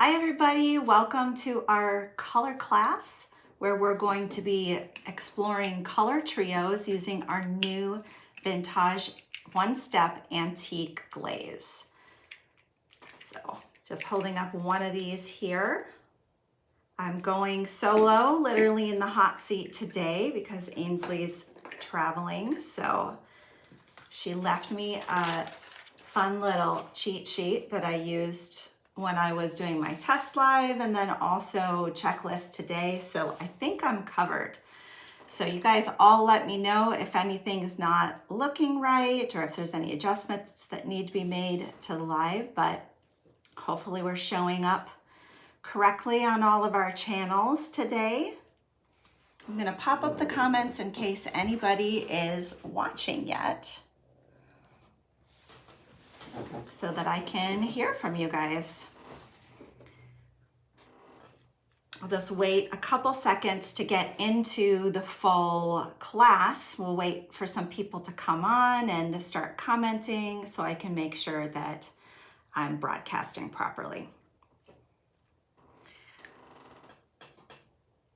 Hi everybody, welcome to our color class where we're going to be exploring color trios using our new Vintage one-step antique glaze. So just holding up one of these here. I'm going solo, literally in the hot seat today because Ainsley's traveling. So she left me a fun little cheat sheet that I used when I was doing my test live, and then also checklist today. So I think I'm covered. So you guys all let me know if anything's not looking right or if there's any adjustments that need to be made to the live, but hopefully we're showing up correctly on all of our channels today. I'm gonna pop up the comments in case anybody is watching yet, so that I can hear from you guys. I'll just wait a couple seconds to get into the full class. We'll wait for some people to come on and to start commenting so I can make sure that I'm broadcasting properly.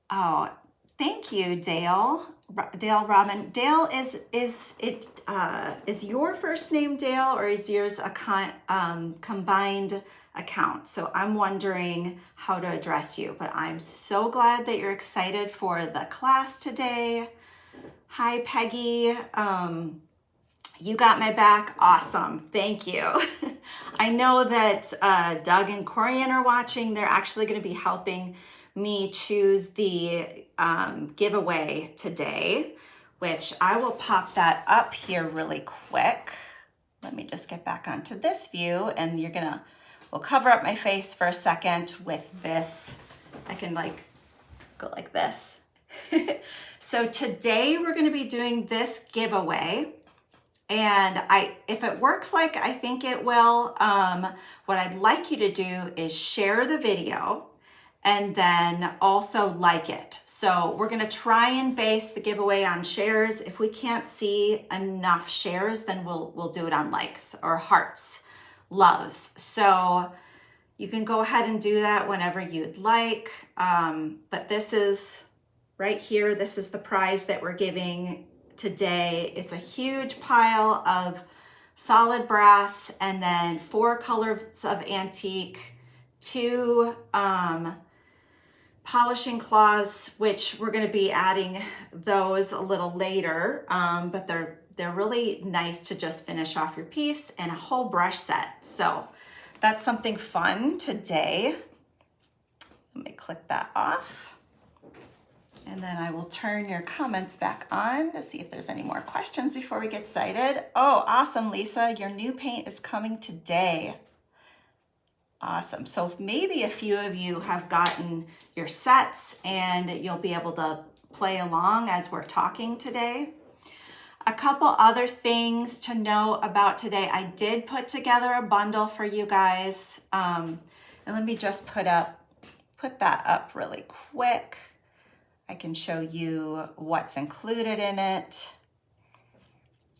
Oh, thank you, Dale. Dale Robin. Dale, is your first name Dale, or is yours a combined account? So I'm wondering how to address you, but I'm so glad that you're excited for the class today. Hi, Peggy. You got my back. Awesome. Thank you. I know that Doug and Corian are watching. They're actually going to be helping me choose the giveaway today, which I will pop that up here really quick. Let me just get back onto this view, and we'll cover up my face for a second with this. I can go like this. So today we're going to be doing this giveaway. And if it works like I think it will, what I'd like you to do is share the video and then also like it. So we're gonna try and base the giveaway on shares. If we can't see enough shares, then we'll do it on likes or hearts, loves. So you can go ahead and do that whenever you'd like. But this is right here. This is the prize that we're giving today. It's a huge pile of solid brass and then 4 colors of antique, 2 polishing cloths, which we're going to be adding those a little later, but they're really nice to just finish off your piece, and a whole brush set. So that's something fun today. Let me click that off. And then I will turn your comments back on to see if there's any more questions before we get started. Oh, awesome, Lisa. Your new paint is coming today. Awesome. So maybe a few of you have gotten your sets and you'll be able to play along as we're talking today. A couple other things to know about today. I did put together a bundle for you guys. And let me just put that up really quick. I can show you what's included in it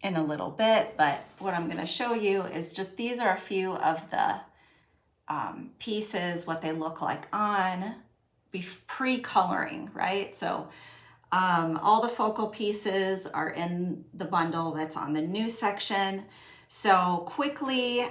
in a little bit, but what I'm going to show you is just these are a few of the pieces, what they look like on pre-coloring, right? So all the focal pieces are in the bundle that's on the new section. So quickly,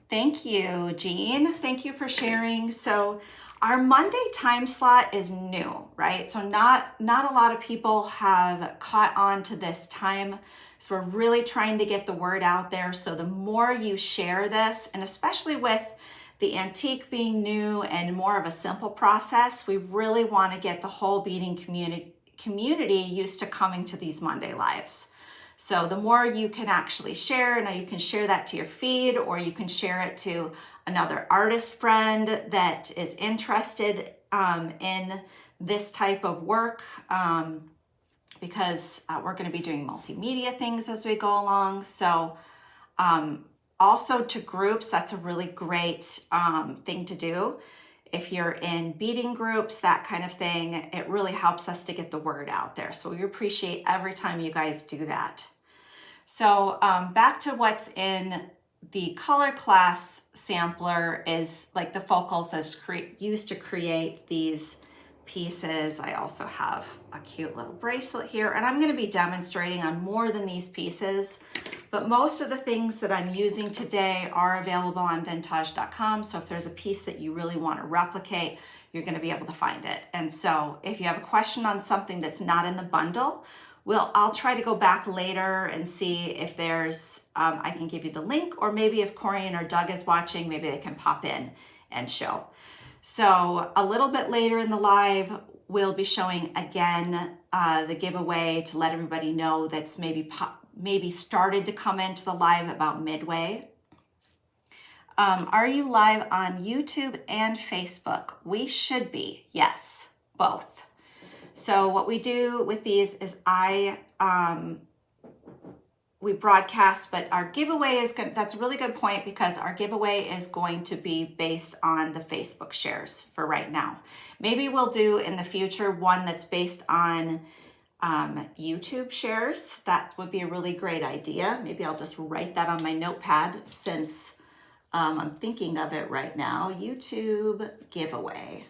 thank you, Jeanne. Thank you for sharing. So our Monday time slot is new, right? So not a lot of people have caught on to this time. So we're really trying to get the word out there. So the more you share this, and especially with the antique being new and more of a simple process, we really want to get the whole beading community used to coming to these Monday lives. So the more you can actually share, now you can share that to your feed, or you can share it to another artist friend that is interested in this type of work, because we're going to be doing multimedia things as we go along. So also to groups, that's a really great thing to do. If you're in beading groups, that kind of thing, it really helps us to get the word out there. So we appreciate every time you guys do that. So back to what's in the color class sampler is like the focals that's used to create these pieces. I also have a cute little bracelet here, and I'm going to be demonstrating on more than these pieces, but most of the things that I'm using today are available on vintage.com. So if there's a piece that you really want to replicate, you're going to be able to find it. And so if you have a question on something that's not in the bundle, I'll try to go back later and see if there's, I can give you the link, or maybe if Corian or Doug is watching, maybe they can pop in and show. So a little bit later in the live, we'll be showing again the giveaway to let everybody know that's maybe started to come into the live about midway. Are you live on YouTube and Facebook? We should be, yes, both. So what we do with these is we broadcast, but our giveaway is good. That's a really good point, because our giveaway is going to be based on the Facebook shares for right now. Maybe we'll do in the future one that's based on YouTube shares. That would be a really great idea. Maybe I'll just write that on my notepad since I'm thinking of it right now. YouTube giveaway.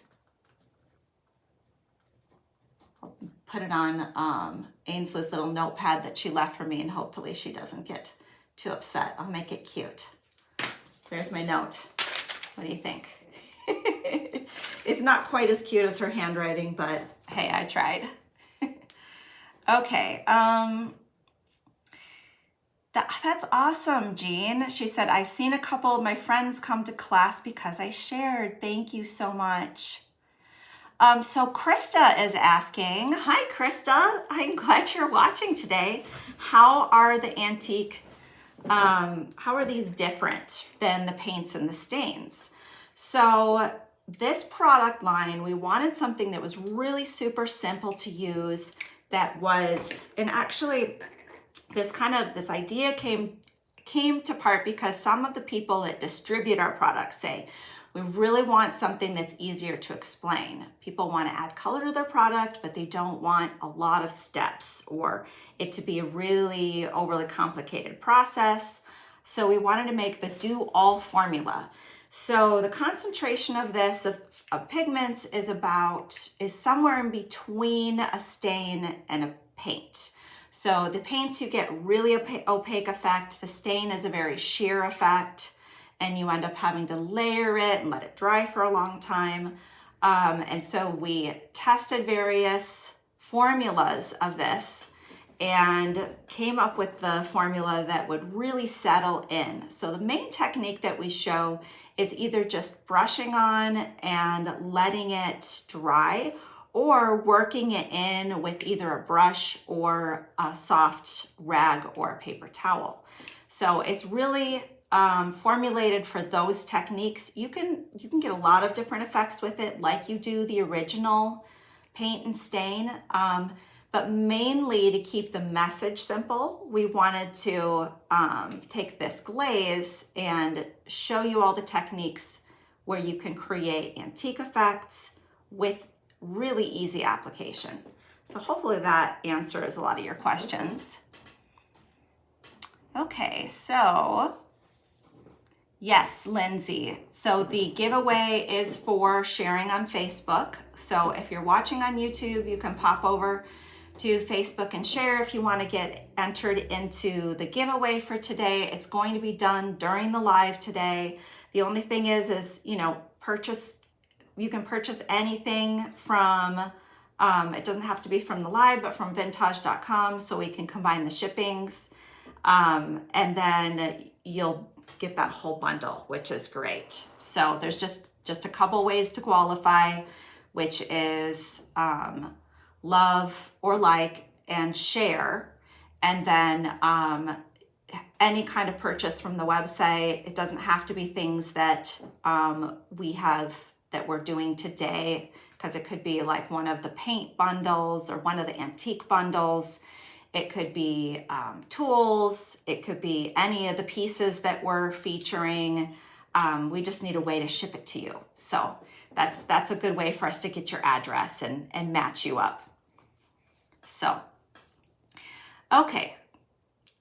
I'll put it on Ainsley's little notepad that she left for me, and hopefully she doesn't get too upset. I'll make it cute. There's my note. What do you think? It's not quite as cute as her handwriting, but hey, I tried. Okay, that's awesome, Jeanne. She said, I've seen a couple of my friends come to class because I shared. Thank you so much. So Krista is asking, hi Krista, I'm glad you're watching today. How are the antique, how are these different than the paints and the stains? So this product line, we wanted something that was really super simple to use, that was, and actually this idea came to part because some of the people that distribute our products say, we really want something that's easier to explain. People want to add color to their product, but they don't want a lot of steps or it to be a really overly complicated process. So we wanted to make the do all formula. So the concentration of this, of pigments, is somewhere in between a stain and a paint. So the paints, you get really opaque effect. The stain is a very sheer effect, and you end up having to layer it and let it dry for a long time. And so we tested various formulas of this and came up with the formula that would really settle in. So the main technique that we show is either just brushing on and letting it dry, or working it in with either a brush or a soft rag or a paper towel. So it's really formulated for those techniques. You can get a lot of different effects with it, like you do the original paint and stain, but mainly to keep the message simple, we wanted to take this glaze and show you all the techniques where you can create antique effects with really easy application. So hopefully that answers a lot of your questions. Okay, so yes, Lindsay. So the giveaway is for sharing on Facebook. So if you're watching on YouTube, you can pop over to Facebook and share if you want to get entered into the giveaway for today. It's going to be done during the live today. The only thing is you can purchase anything from, it doesn't have to be from the live, but from vintage.com, so we can combine the shippings. And then you'll get that whole bundle, which is great. So there's just a couple ways to qualify, which is love or like and share. And then any kind of purchase from the website. It doesn't have to be things that that we're doing today, because it could be like one of the paint bundles or one of the antique bundles. It could be tools. It could be any of the pieces that we're featuring. We just need a way to ship it to you. So that's a good way for us to get your address and match you up. So, okay.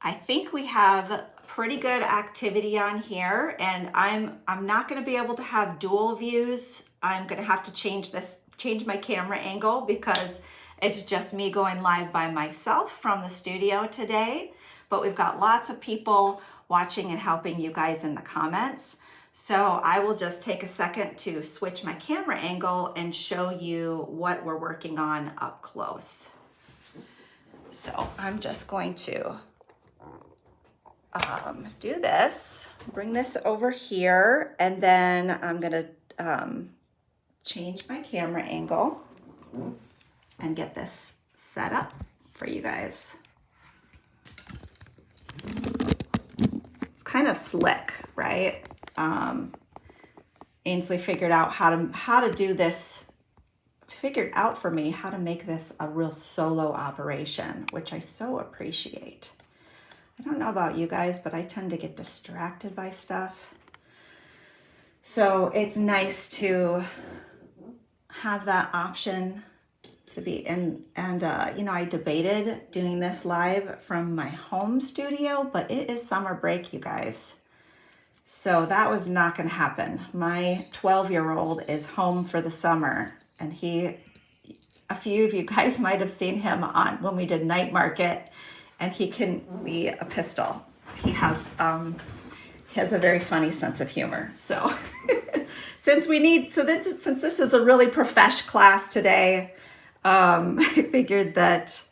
I think we have pretty good activity on here, and I'm not going to be able to have dual views. I'm going to have to change my camera angle because it's just me going live by myself from the studio today. But we've got lots of people watching and helping you guys in the comments. So I will just take a second to switch my camera angle and show you what we're working on up close. So I'm just going to do this, bring this over here, and then I'm gonna change my camera angle and get this set up for you guys. It's kind of slick, right? Ainsley figured out how to do this, figured out for me how to make this a real solo operation, which I so appreciate. I don't know about you guys, but I tend to get distracted by stuff. So it's nice to have that option to be in, and you know, I debated doing this live from my home studio, but it is summer break, you guys. So that was not going to happen. My 12-year-old is home for the summer, and a few of you guys might have seen him on when we did night market, and he can be a pistol. He has a very funny sense of humor. So since this is a really profesh class today, I figured that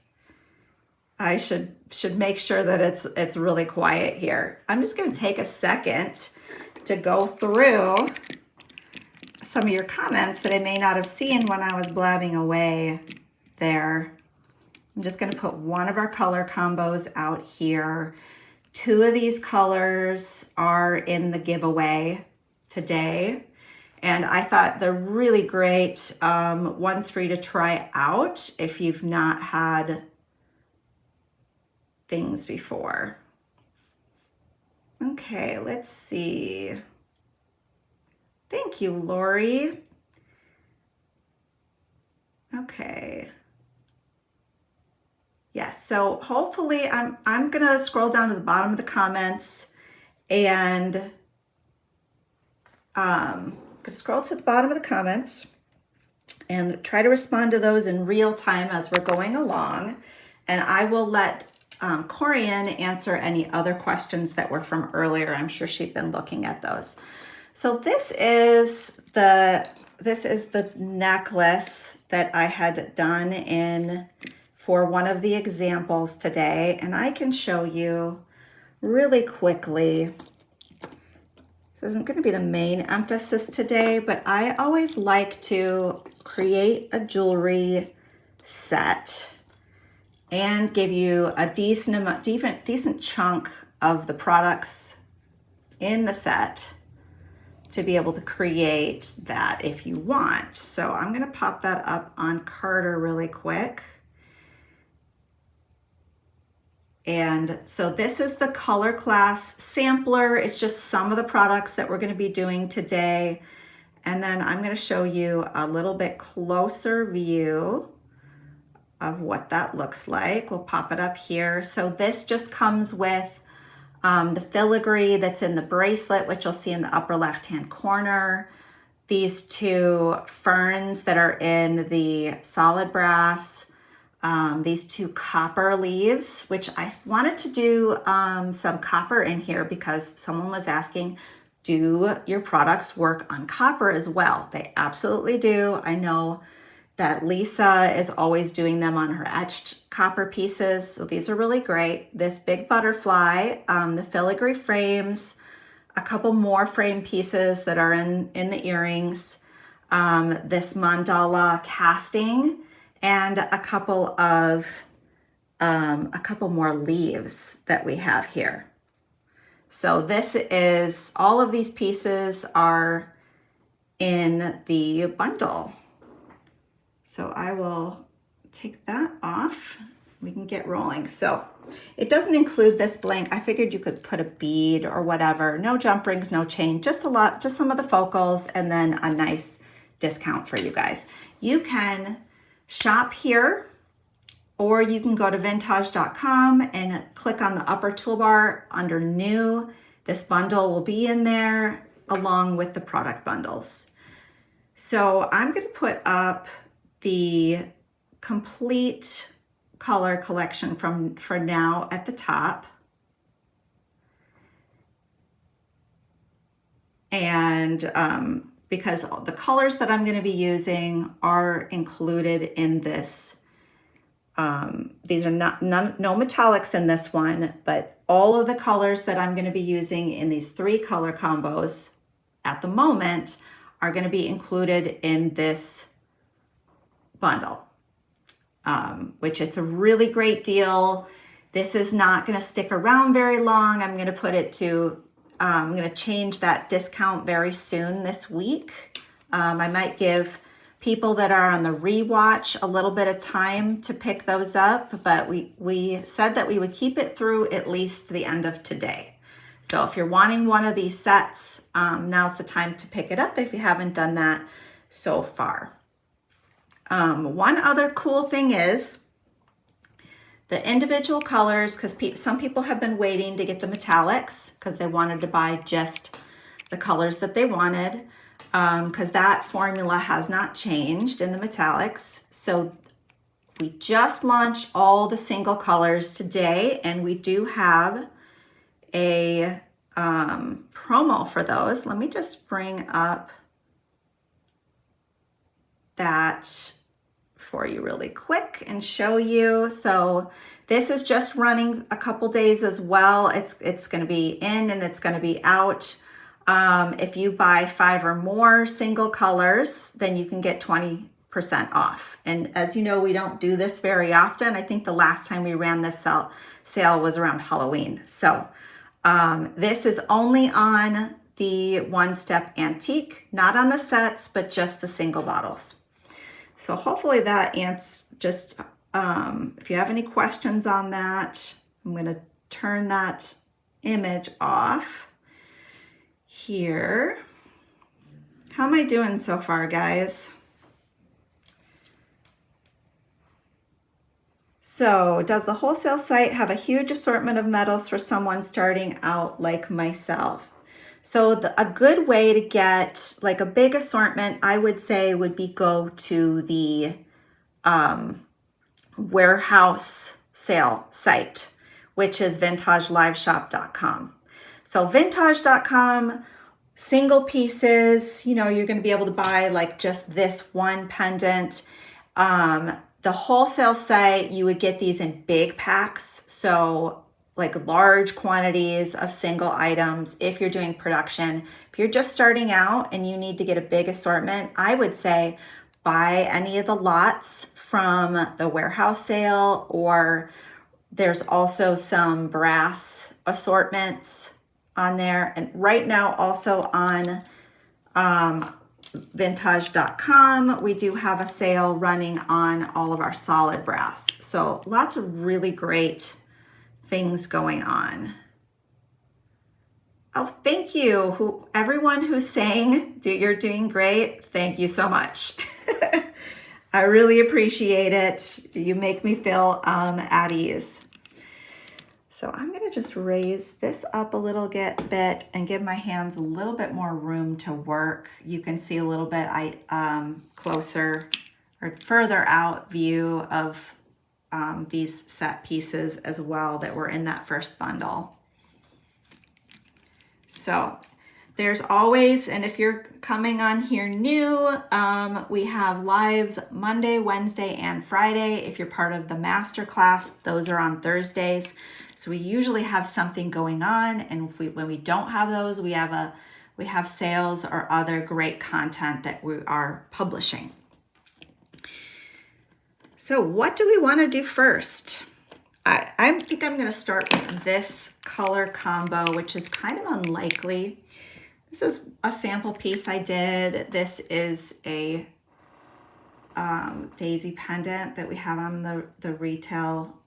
I should make sure that it's really quiet here. I'm just going to take a second to go through some of your comments that I may not have seen when I was blabbing away there. I'm just going to put one of our color combos out here. 2 of these colors are in the giveaway today, and I thought they're really great ones for you to try out if you've not had things before. Okay, let's see. Thank you, Lori. Okay. Yes, so hopefully I'm gonna scroll down to the bottom of the comments and gonna scroll to the bottom of the comments and try to respond to those in real time as we're going along. And I will let Corian answer any other questions that were from earlier. I'm sure she'd been looking at those. So this is the necklace that I had done for one of the examples today, and I can show you really quickly. This isn't going to be the main emphasis today, but I always like to create a jewelry set and give you a decent chunk of the products in the set to be able to create that if you want. So I'm going to pop that up on Carter really quick. And so this is the color class sampler. It's just some of the products that we're going to be doing today. And then I'm going to show you a little bit closer view of what that looks like. We'll pop it up here. So this just comes with the filigree that's in the bracelet, which you'll see in the upper left-hand corner. These 2 ferns that are in the solid brass. These 2 copper leaves, which I wanted to do some copper in here because someone was asking, do your products work on copper as well? They absolutely do. I know that Lisa is always doing them on her etched copper pieces. So these are really great. This big butterfly, the filigree frames, a couple more frame pieces that are in the earrings, this mandala casting, and a couple more leaves that we have here. So this is, all of these pieces are in the bundle. So I will take that off. We can get rolling. So it doesn't include this blank. I figured you could put a bead or whatever. No jump rings, no chain, just some of the focals, and then a nice discount for you guys. You can shop here or you can go to vintaj.com and click on the upper toolbar under new. This bundle will be in there along with the product bundles. So I'm going to put up the complete color collection for now at the top. And because the colors that I'm going to be using are included in this. These are no metallics in this one, but all of the colors that I'm going to be using in these 3 color combos at the moment are going to be included in this bundle, which it's a really great deal. This is not going to stick around very long. I'm going to put it to, I'm going to change that discount very soon this week. I might give people that are on the rewatch a little bit of time to pick those up, but we said that we would keep it through at least the end of today. So if you're wanting one of these sets, now's the time to pick it up if you haven't done that so far. One other cool thing is the individual colors, because some people have been waiting to get the metallics because they wanted to buy just the colors that they wanted, because that formula has not changed in the metallics. So we just launched all the single colors today, and we do have a promo for those. Let me just bring up that for you really quick and show you. So this is just running a couple days as well. It's going to be in and it's going to be out. If you buy 5 or more single colors, then you can get 20% off. And as you know, we don't do this very often. I think the last time we ran this sale was around Halloween. So this is only on the One Step Antique, not on the sets, but just the single bottles. So hopefully that answers just, if you have any questions on that, I'm going to turn that image off here. How am I doing so far, guys? So, does the wholesale site have a huge assortment of metals for someone starting out like myself? So a good way to get like a big assortment, I would say, would be go to the warehouse sale site, which is vintageliveshop.com. So vintage.com, single pieces, you know, you're going to be able to buy like just this one pendant. The wholesale site, you would get these in big packs. So like large quantities of single items. If you're doing production, if you're just starting out and you need to get a big assortment, I would say buy any of the lots from the warehouse sale, or there's also some brass assortments on there. And right now also on vintage.com, we do have a sale running on all of our solid brass. So lots of really great things going on. Oh, thank you. Everyone who's saying you're doing great, thank you so much. I really appreciate it. You make me feel at ease. So I'm going to just raise this up a little bit and give my hands a little bit more room to work. You can see a little bit closer or further out view of these set pieces as well that were in that first bundle. So there's always, and if you're coming on here new, we have lives Monday, Wednesday, and Friday. If you're part of the masterclass, those are on Thursdays. So we usually have something going on, and when we don't have those, we have sales or other great content that we are publishing. So what do we want to do first? I think I'm going to start with this color combo, which is kind of unlikely. This is a sample piece I did. This is a daisy pendant that we have on the retail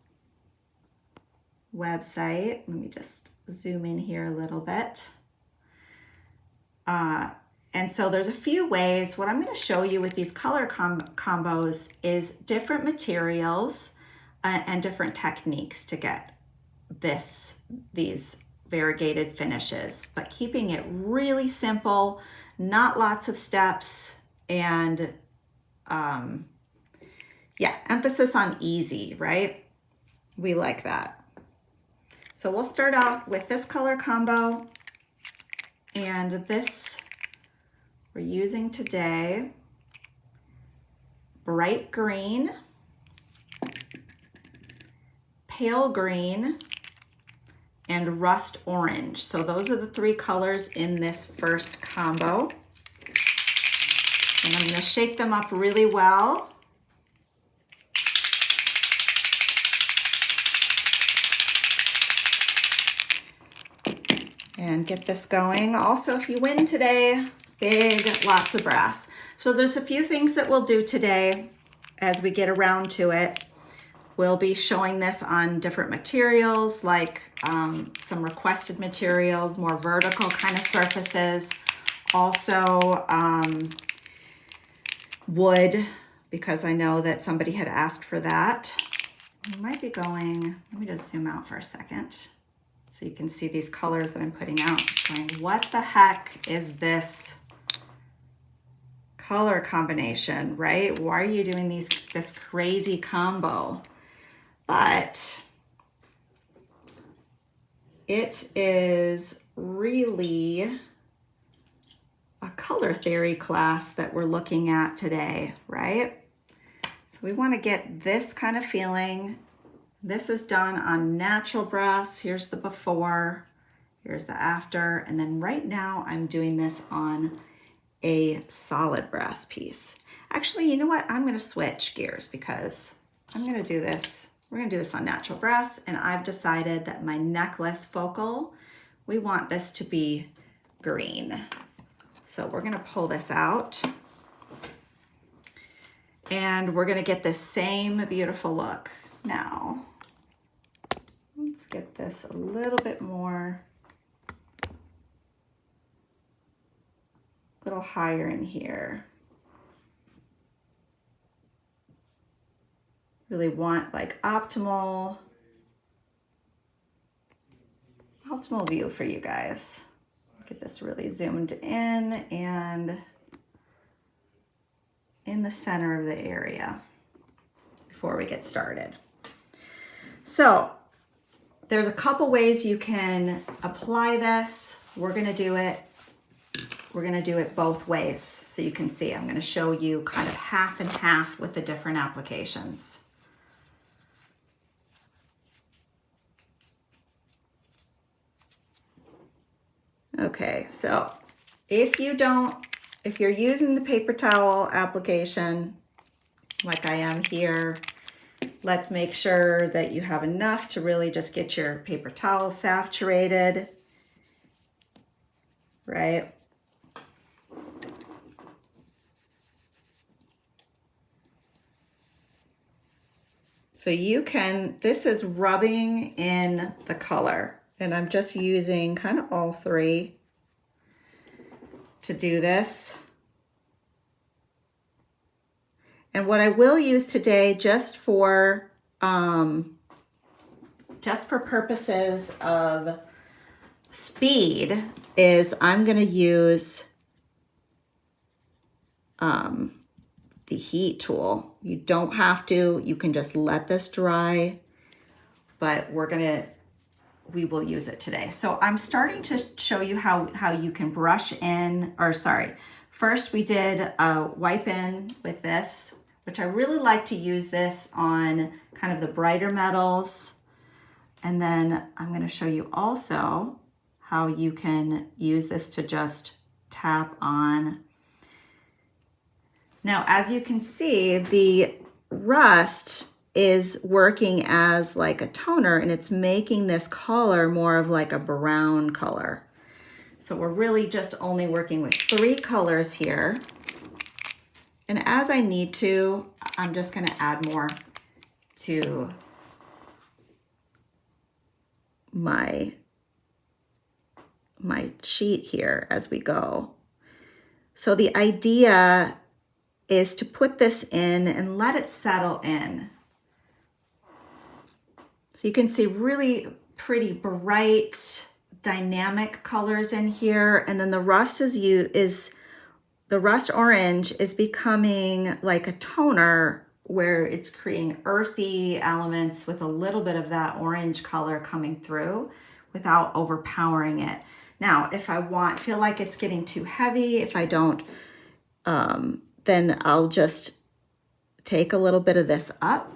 website. Let me just zoom in here a little bit. And so there's a few ways. What I'm going to show you with these color combos is different materials. and different techniques to get these variegated finishes, but keeping it really simple, not lots of steps, and yeah, emphasis on easy, right? We like that. So we'll start off with this color combo, and this we're using today bright green, pale green, and rust orange. So those are the three colors in this first combo. And I'm going to shake them up really well. And get this going. Also, if you win today, big lots of brass. So there's a few things that we'll do today as we get around to it. We'll be showing this on different materials, like some requested materials, more vertical kind of surfaces. Also wood, because I know that somebody had asked for that. We might be going, let me just zoom out for a second so you can see these colors that I'm putting out. Going, what the heck is this color combination, right? Why are you doing this crazy combo? But it is really a color theory class that we're looking at today, right? So we want to get this kind of feeling. This is done on natural brass. Here's the before, here's the after, and then right now I'm doing this on a solid brass piece. Actually, you know what? I'm going to switch gears because I'm going to do this. We're going to do this on natural brass, and I've decided that my necklace focal, we want this to be green. So we're going to pull this out, and we're going to get this same beautiful look. Now, let's get this a little bit more, a little higher in here. Really want like optimal view for you guys. Get this really zoomed in and in the center of the area before we get started. So there's a couple ways you can apply this. We're gonna do it both ways so you can see. I'm gonna show you kind of half and half with the different applications. Okay, so if you're using the paper towel application like I am here, let's make sure that you have enough to really just get your paper towel saturated, right? So you can, this is rubbing in the color. And I'm just using kind of all three to do this. And what I will use today, just for purposes of speed, is I'm going to use the heat tool. You don't have to. You can just let this dry, but we will use it today. So I'm starting to show you how you can brush in, or sorry, first we did a wipe in with this, which I really like to use this on kind of the brighter metals. And then I'm going to show you also how you can use this to just tap on. Now, as you can see, the rust is working as like a toner, and it's making this color more of like a brown color. So we're really just only working with 3 colors here. And as I need to, I'm just going to add more to my sheet here as we go. So the idea is to put this in and let it settle in. So you can see really pretty bright, dynamic colors in here. And then the rust the rust orange is becoming like a toner where it's creating earthy elements with a little bit of that orange color coming through without overpowering it. Now, if I feel like it's getting too heavy, if I don't, then I'll just take a little bit of this up.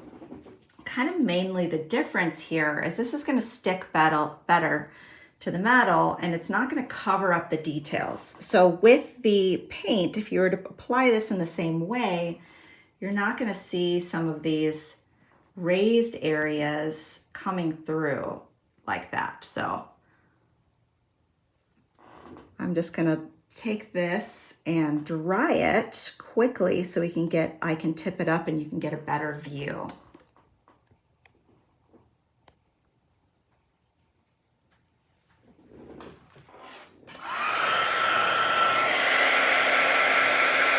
Kind of mainly the difference here is this is going to stick better to the metal, and it's not going to cover up the details. So with the paint, if you were to apply this in the same way, you're not going to see some of these raised areas coming through like that. So I'm just going to take this and dry it quickly so I can tip it up and you can get a better view.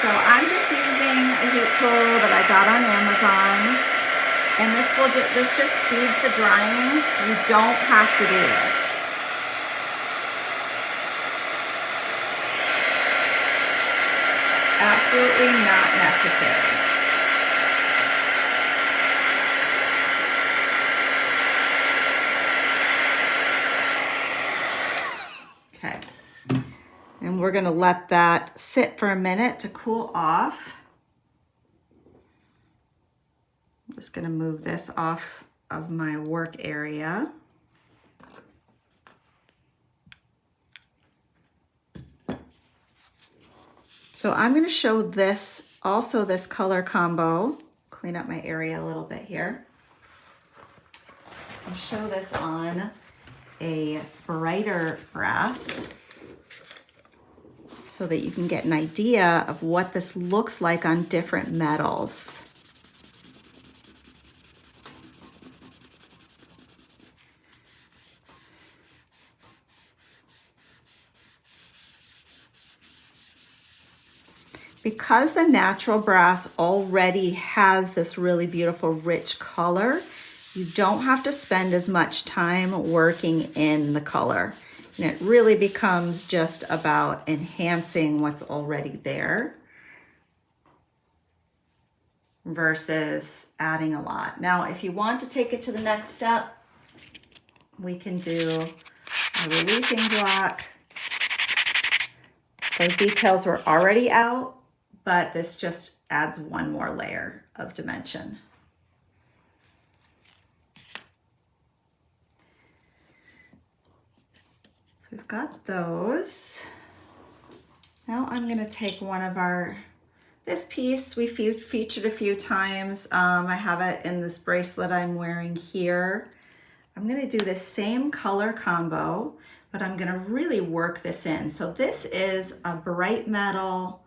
So I'm just using a heat tool that I got on Amazon, and this just speeds the drying. You don't have to do this. Absolutely not necessary. Okay. And we're going to let that sit for a minute to cool off. I'm just going to move this off of my work area. So I'm going to show this color combo. Clean up my area a little bit here. I'll show this on a brighter brass, so that you can get an idea of what this looks like on different metals. Because the natural brass already has this really beautiful rich color, you don't have to spend as much time working in the color. And it really becomes just about enhancing what's already there versus adding a lot. Now, if you want to take it to the next step, we can do a releasing block. Those details were already out, but this just adds one more layer of dimension. We've got those. Now I'm going to take one of this piece we featured a few times. I have it in this bracelet I'm wearing here. I'm going to do the same color combo, but I'm going to really work this in. So this is a bright metal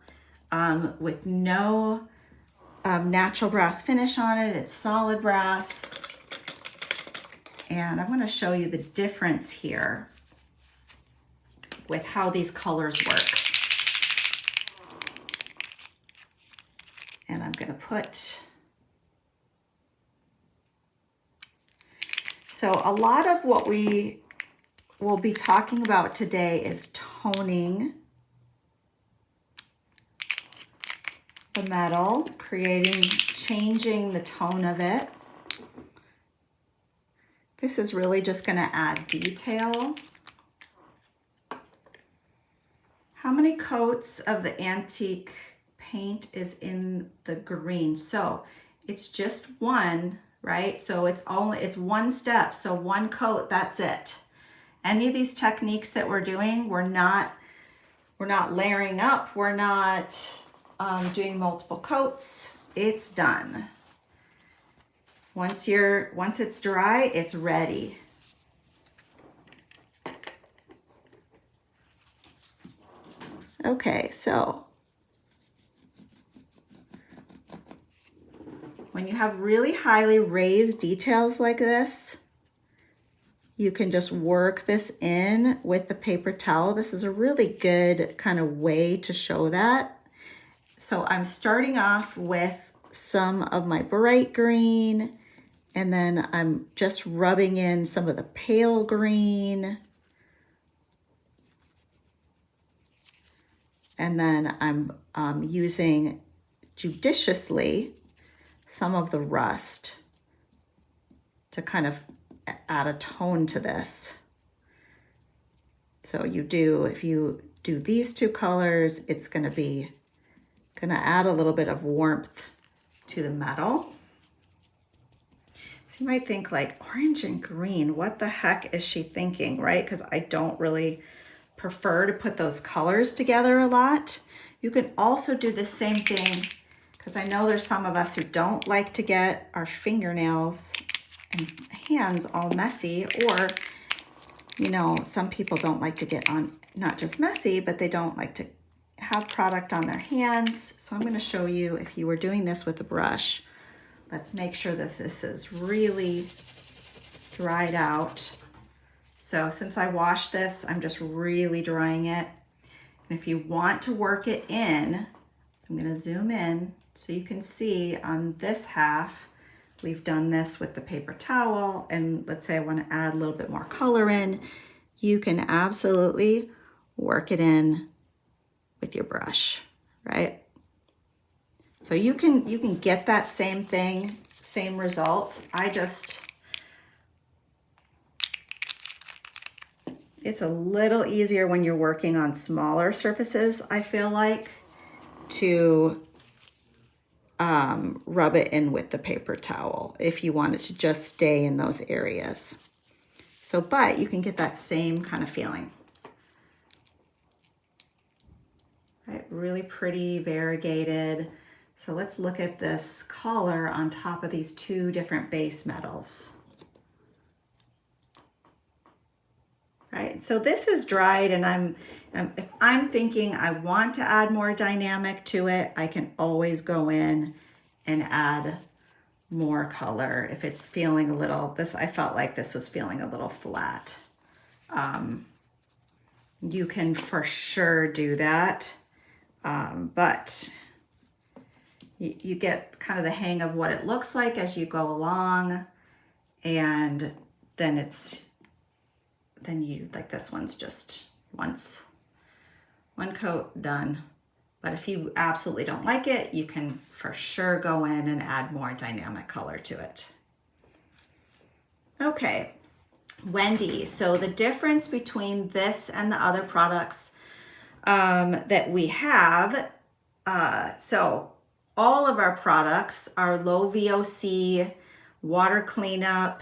with no natural brass finish on it. It's solid brass. And I'm going to show you the difference here with how these colors work. And I'm going to put, so a lot of what we will be talking about today is toning the metal, changing the tone of it. This is really just going to add detail. How many coats of the antique paint is in the green? So it's just one, right? So it's one step. So one coat, that's it. Any of these techniques that we're doing, we're not layering up. We're not doing multiple coats. It's done. Once it's dry, it's ready. Okay, so when you have really highly raised details like this, you can just work this in with the paper towel. This is a really good kind of way to show that. So I'm starting off with some of my bright green, And then I'm just rubbing in some of the pale green. And then I'm using judiciously some of the rust to kind of add a tone to this. So if you do these two colors, it's gonna add a little bit of warmth to the metal. So you might think like orange and green, what the heck is she thinking, right? Because I don't really prefer to put those colors together a lot. You can also do the same thing, because I know there's some of us who don't like to get our fingernails and hands all messy, or, you know, some people don't like to get on, not just messy, but they don't like to have product on their hands. So I'm going to show you, if you were doing this with a brush, let's make sure that this is really dried out. So since I washed this, I'm just really drying it. And if you want to work it in, I'm going to zoom in so you can see on this half, we've done this with the paper towel. And let's say I want to add a little bit more color in, you can absolutely work it in with your brush, right? So you can get that same thing, same result. It's a little easier when you're working on smaller surfaces, I feel like, to rub it in with the paper towel if you want it to just stay in those areas. So, but you can get that same kind of feeling. Right, really pretty, variegated. So let's look at this color on top of these two different base metals. Right, so this is dried, and if I'm thinking I want to add more dynamic to it, I can always go in and add more color if it's feeling a little, I felt like this was feeling a little flat. You can for sure do that, but you get kind of the hang of what it looks like as you go along, and then you, like, this one's just one coat done. But if you absolutely don't like it, you can for sure go in and add more dynamic color to it. Okay, Wendy, so the difference between this and the other products that we have, so all of our products are low VOC, water cleanup.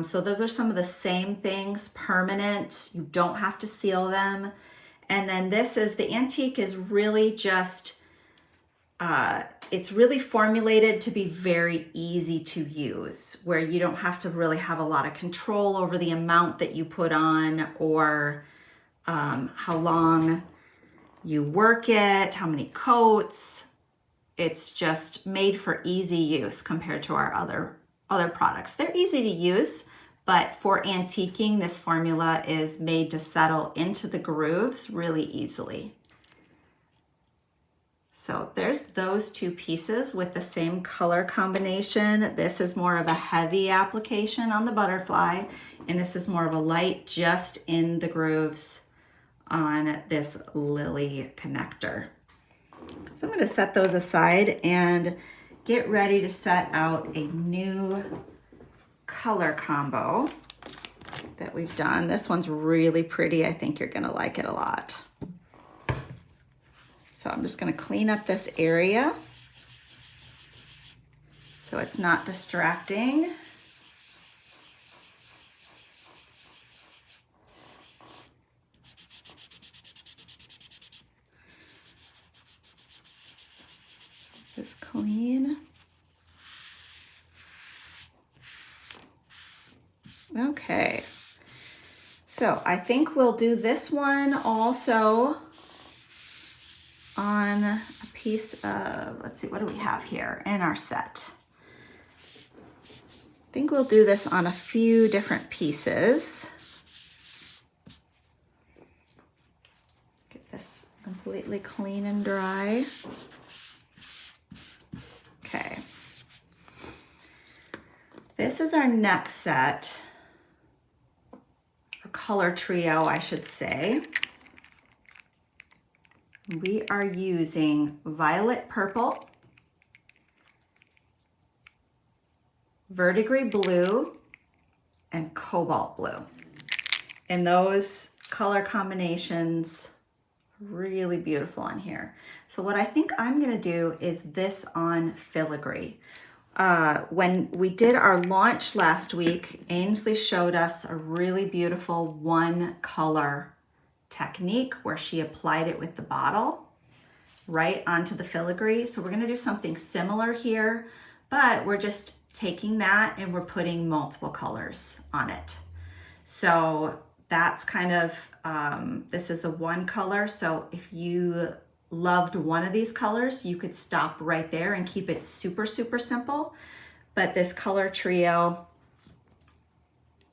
So those are some of the same things, permanent. You don't have to seal them. And then the Antique is really just, it's really formulated to be very easy to use, where you don't have to really have a lot of control over the amount that you put on, or how long you work it, how many coats. It's just made for easy use compared to our other products. They're easy to use, but for antiquing, this formula is made to settle into the grooves really easily. So there's those two pieces with the same color combination. This is more of a heavy application on the butterfly, and this is more of a light just in the grooves on this lily connector. So I'm going to set those aside and get ready to set out a new color combo that we've done. This one's really pretty. I think you're going to like it a lot. So I'm just going to clean up this area so it's not distracting. Just clean. Okay, so I think we'll do this one also on a piece of, let's see, what do we have here in our set? I think we'll do this on a few different pieces. Get this completely clean and dry. Okay. This is our next set, or color trio, I should say. We are using violet purple, verdigris blue, and cobalt blue. And those color combinations, really beautiful on here. So what I think I'm gonna do is this on filigree. When we did our launch last week, Ainsley showed us a really beautiful one color technique where she applied it with the bottle right onto the filigree. So we're gonna do something similar here, but we're just taking that and we're putting multiple colors on it. So that's kind of, this is the one color. So if you loved one of these colors, you could stop right there and keep it super, super simple. But this color trio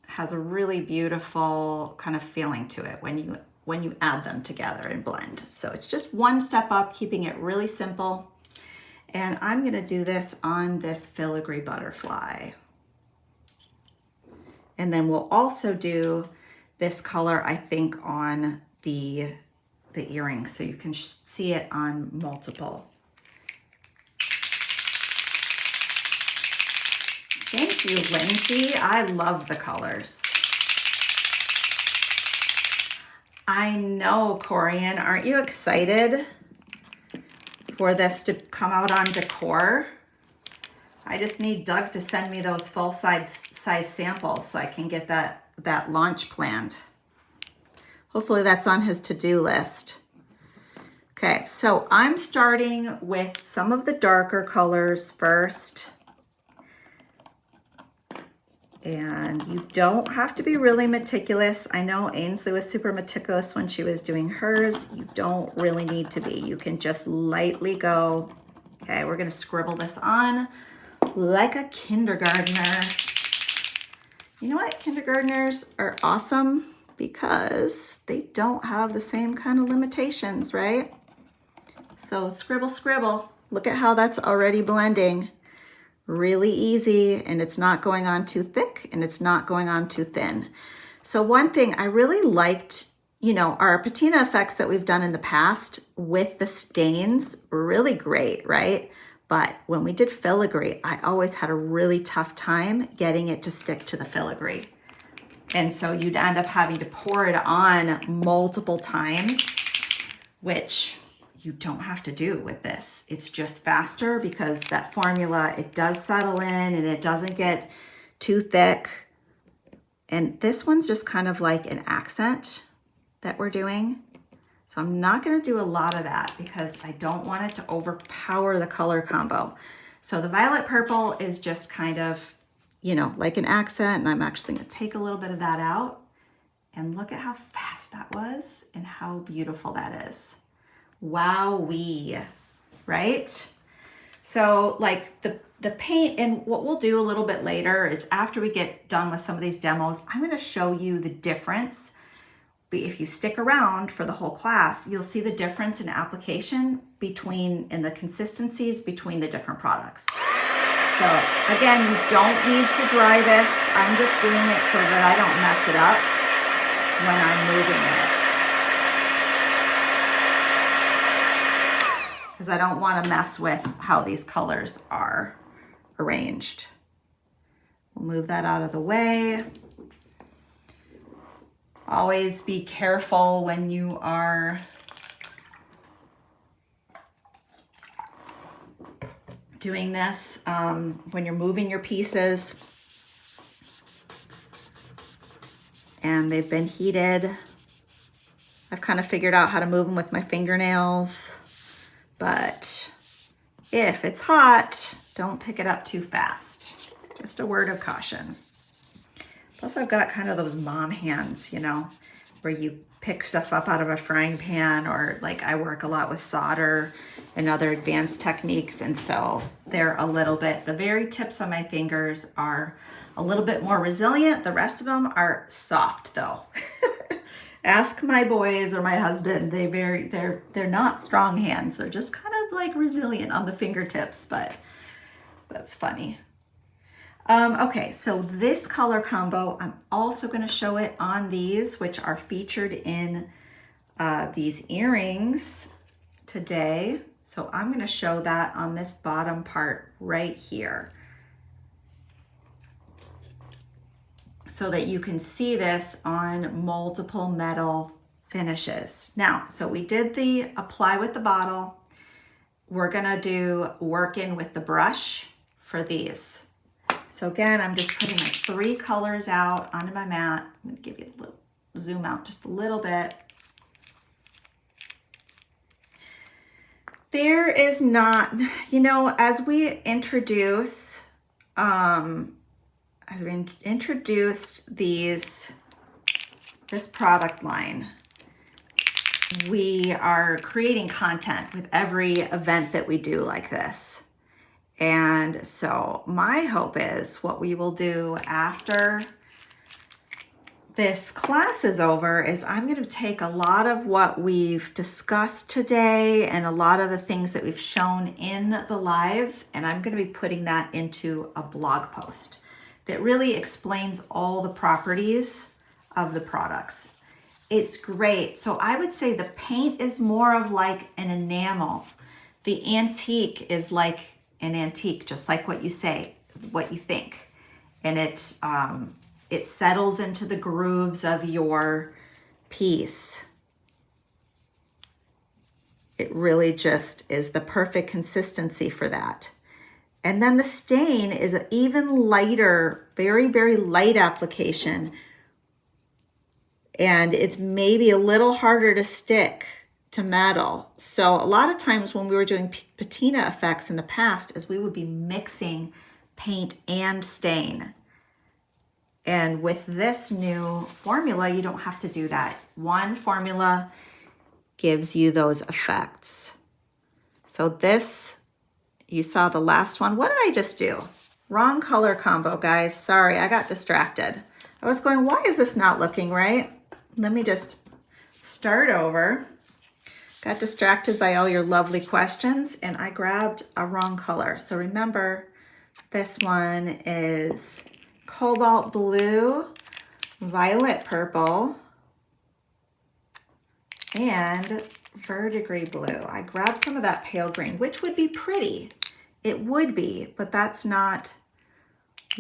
has a really beautiful kind of feeling to it when you add them together and blend. So it's just one step up, keeping it really simple. And I'm gonna do this on this filigree butterfly. And then we'll also do this color, I think, on the earrings, so you can see it on multiple. Thank you, Lindsay. I love the colors. I know, Corian, aren't you excited for this to come out on decor? I just need Doug to send me those full size samples so I can get that launch planned. Hopefully that's on his to-do list. Okay, so I'm starting with some of the darker colors first. And you don't have to be really meticulous. I know Ainsley was super meticulous when she was doing hers. You don't really need to be. You can just lightly go. Okay, we're gonna scribble this on like a kindergartner. You know what? Kindergartners are awesome because they don't have the same kind of limitations, right? So scribble, scribble. Look at how that's already blending. Really easy, and it's not going on too thick and it's not going on too thin. So one thing I really liked, you know, our patina effects that we've done in the past with the stains were really great, right? But when we did filigree, I always had a really tough time getting it to stick to the filigree. And so you'd end up having to pour it on multiple times, which you don't have to do with this. It's just faster because that formula, it does settle in and it doesn't get too thick. And this one's just kind of like an accent that we're doing. So I'm not gonna do a lot of that because I don't want it to overpower the color combo. So the violet purple is just kind of, you know, like an accent, and I'm actually gonna take a little bit of that out, and look at how fast that was and how beautiful that is. Wowee, right? So like the paint, and what we'll do a little bit later is after we get done with some of these demos, I'm gonna show you the difference. If you stick around for the whole class, you'll see the difference in application and the consistencies between the different products. So again, you don't need to dry this. I'm just doing it so that I don't mess it up when I'm moving it. Because I don't want to mess with how these colors are arranged. We'll move that out of the way. Always be careful when you are doing this, when you're moving your pieces and they've been heated. I've kind of figured out how to move them with my fingernails, but if it's hot, don't pick it up too fast. Just a word of caution. Plus I've got kind of those mom hands, you know, where you pick stuff up out of a frying pan, or like I work a lot with solder and other advanced techniques. And so they're a little bit, the very tips of my fingers are a little bit more resilient. The rest of them are soft though. Ask my boys or my husband, they're not strong hands. They're just kind of like resilient on the fingertips, but that's funny. Okay, so this color combo, I'm also going to show it on these, which are featured in these earrings today. So I'm going to show that on this bottom part right here, so that you can see this on multiple metal finishes. Now, so we did the apply with the bottle. We're gonna do work in with the brush for these. So again, I'm just putting my 3 colors out onto my mat. I'm gonna give you a little zoom out just a little bit. There is not, you know, as we introduced this product line, we are creating content with every event that we do like this. And so my hope is what we will do after this class is over is I'm going to take a lot of what we've discussed today and a lot of the things that we've shown in the lives, and I'm going to be putting that into a blog post that really explains all the properties of the products. It's great. So I would say the paint is more of like an enamel. The antique is like an antique, just like what you say, what you think. And it settles into the grooves of your piece. It really just is the perfect consistency for that. And then the stain is an even lighter, very, very light application. And it's maybe a little harder to stick to metal. So a lot of times when we were doing patina effects in the past is we would be mixing paint and stain. And with this new formula, you don't have to do that. One formula gives you those effects. So this, you saw the last one. What did I just do? Wrong color combo, guys. Sorry, I got distracted. I was going, why is this not looking right? Let me just start over. Got distracted by all your lovely questions and I grabbed a wrong color. So remember, this one is cobalt blue, violet purple, and verdigris blue. I grabbed some of that pale green, which would be pretty. It would be, but that's not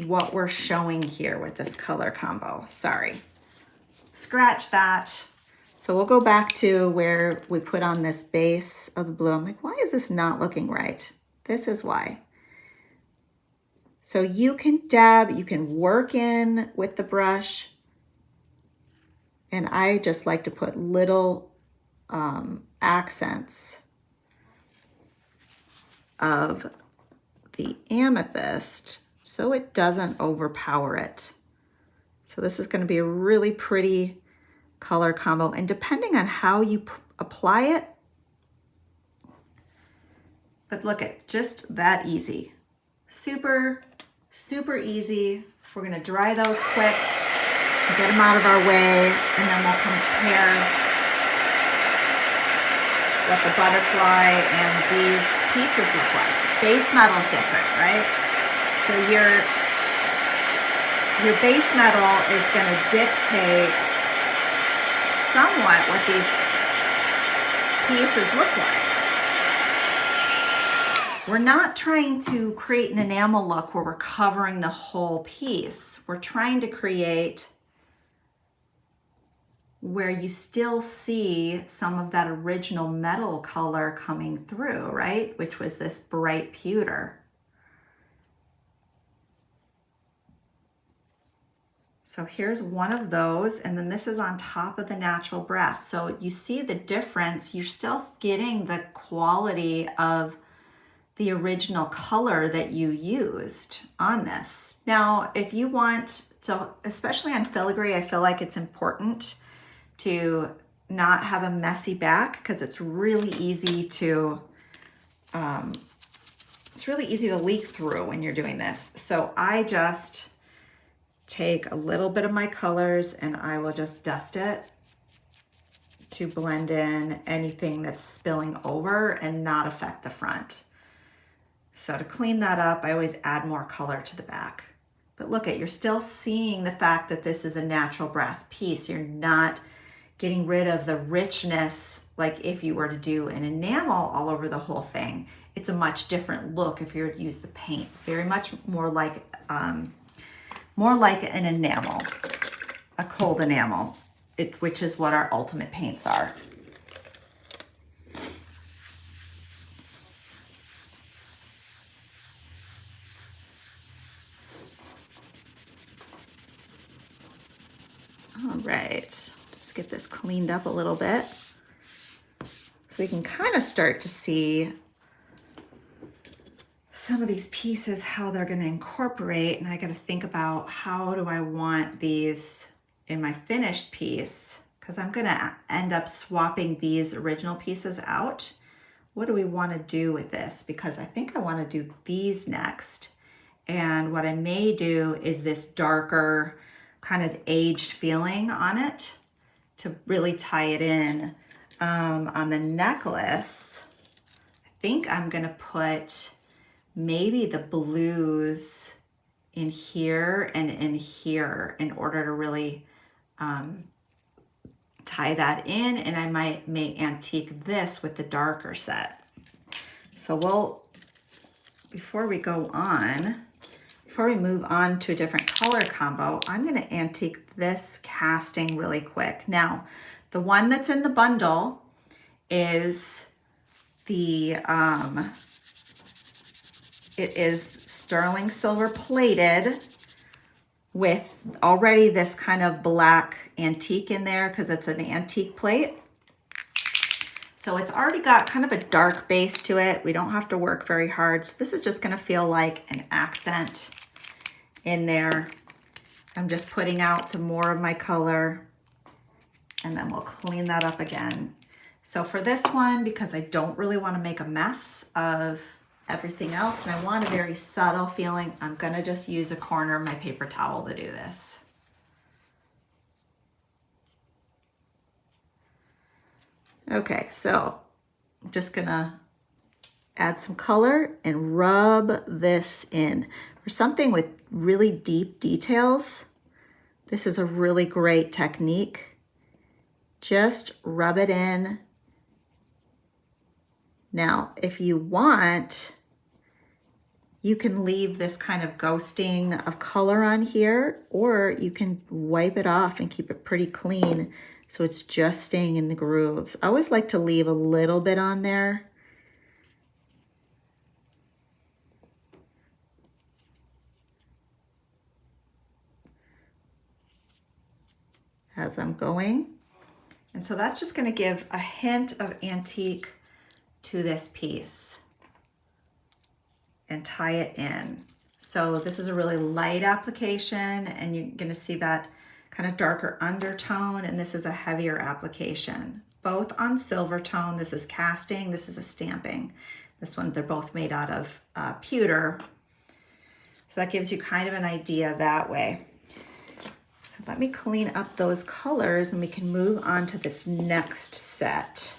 what we're showing here with this color combo. Sorry. Scratch that. So we'll go back to where we put on this base of the blue. I'm like, why is this not looking right? This is why. So you can dab, you can work in with the brush. And I just like to put little accents of the amethyst so it doesn't overpower it. So this is going to be a really pretty color combo, and depending on how you apply it, but look at just that easy. Super, super easy. We're going to dry those quick, get them out of our way, and then we'll compare what the butterfly and these pieces look like. Base metal's different, right? So your base metal is going to dictate somewhat what these pieces look like. We're not trying to create an enamel look where we're covering the whole piece. We're trying to create where you still see some of that original metal color coming through, right? Which was this bright pewter. So here's one of those, and then this is on top of the natural brass. So you see the difference. You're still getting the quality of the original color that you used on this. Now, if you want, so especially on filigree, I feel like it's important to not have a messy back because it's really easy to leak through when you're doing this. So I just take a little bit of my colors and I will just dust it to blend in anything that's spilling over and not affect the front. So to clean that up, I always add more color to the back. But look at, you're still seeing the fact that this is a natural brass piece. You're not getting rid of the richness like if you were to do an enamel all over the whole thing. It's a much different look if you were to use the paint. It's very much more like an enamel, a cold enamel, which is what our ultimate paints are. All right, let's get this cleaned up a little bit so we can kind of start to see some of these pieces, how they're going to incorporate. And I got to think about how do I want these in my finished piece, because I'm going to end up swapping these original pieces out. What do we want to do with this? Because I think I want to do these next. And what I may do is this darker kind of aged feeling on it to really tie it in. On the necklace, I think I'm gonna put maybe the blues in here and in here in order to really tie that in, and I may antique this with the darker set. So before we move on to a different color combo, I'm gonna antique this casting really quick. Now, the one that's in the bundle is it is sterling silver plated with already this kind of black antique in there because it's an antique plate. So it's already got kind of a dark base to it. We don't have to work very hard. So this is just gonna feel like an accent in there. I'm just putting out some more of my color and then we'll clean that up again. So for this one, because I don't really want to make a mess of everything else and I want a very subtle feeling, I'm gonna just use a corner of my paper towel to do this. Okay, so I'm just gonna add some color and rub this in. For something with really deep details, this is a really great technique. Just rub it in. Now, if you want, you can leave this kind of ghosting of color on here, or you can wipe it off and keep it pretty clean so it's just staying in the grooves. I always like to leave a little bit on there. As I'm going. And so that's just gonna give a hint of antique to this piece and tie it in. So this is a really light application and you're gonna see that kind of darker undertone, and this is a heavier application. Both on silver tone, this is casting, this is a stamping. This one, they're both made out of pewter. So that gives you kind of an idea that way. So let me clean up those colors and we can move on to this next set,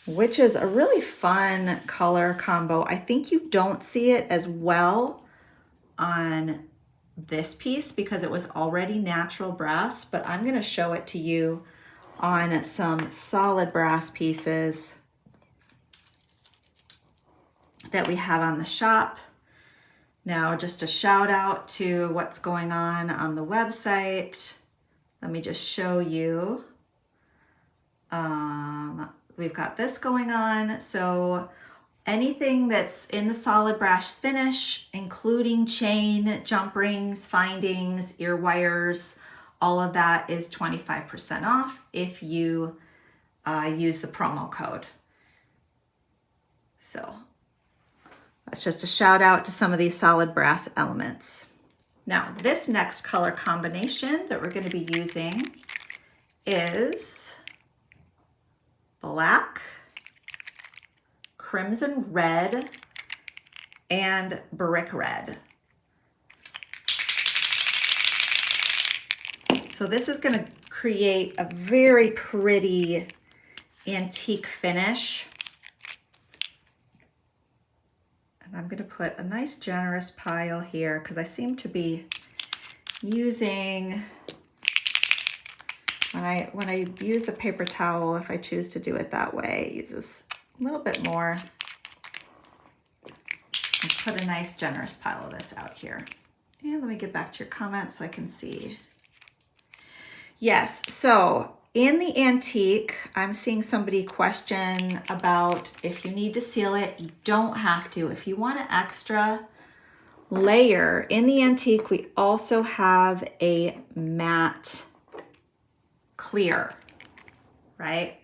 which is a really fun color combo. I think you don't see it as well on this piece because it was already natural brass, but I'm going to show it to you on some solid brass pieces that we have on the shop. Now, just a shout out to what's going on the website. Let me just show you. We've got this going on. So anything that's in the solid brass finish, including chain, jump rings, findings, ear wires, all of that is 25% off if you use the promo code. So that's just a shout out to some of these solid brass elements. Now, this next color combination that we're going to be using is black, crimson red, and brick red. So this is going to create a very pretty antique finish. And I'm gonna put a nice generous pile here because I seem to be using, when I use the paper towel, if I choose to do it that way, it uses a little bit more. Let's put a nice generous pile of this out here. And let me get back to your comments so I can see. Yes, so in the antique, I'm seeing somebody question about if you need to seal it, you don't have to. If you want an extra layer, in the antique, we also have a matte clear, right?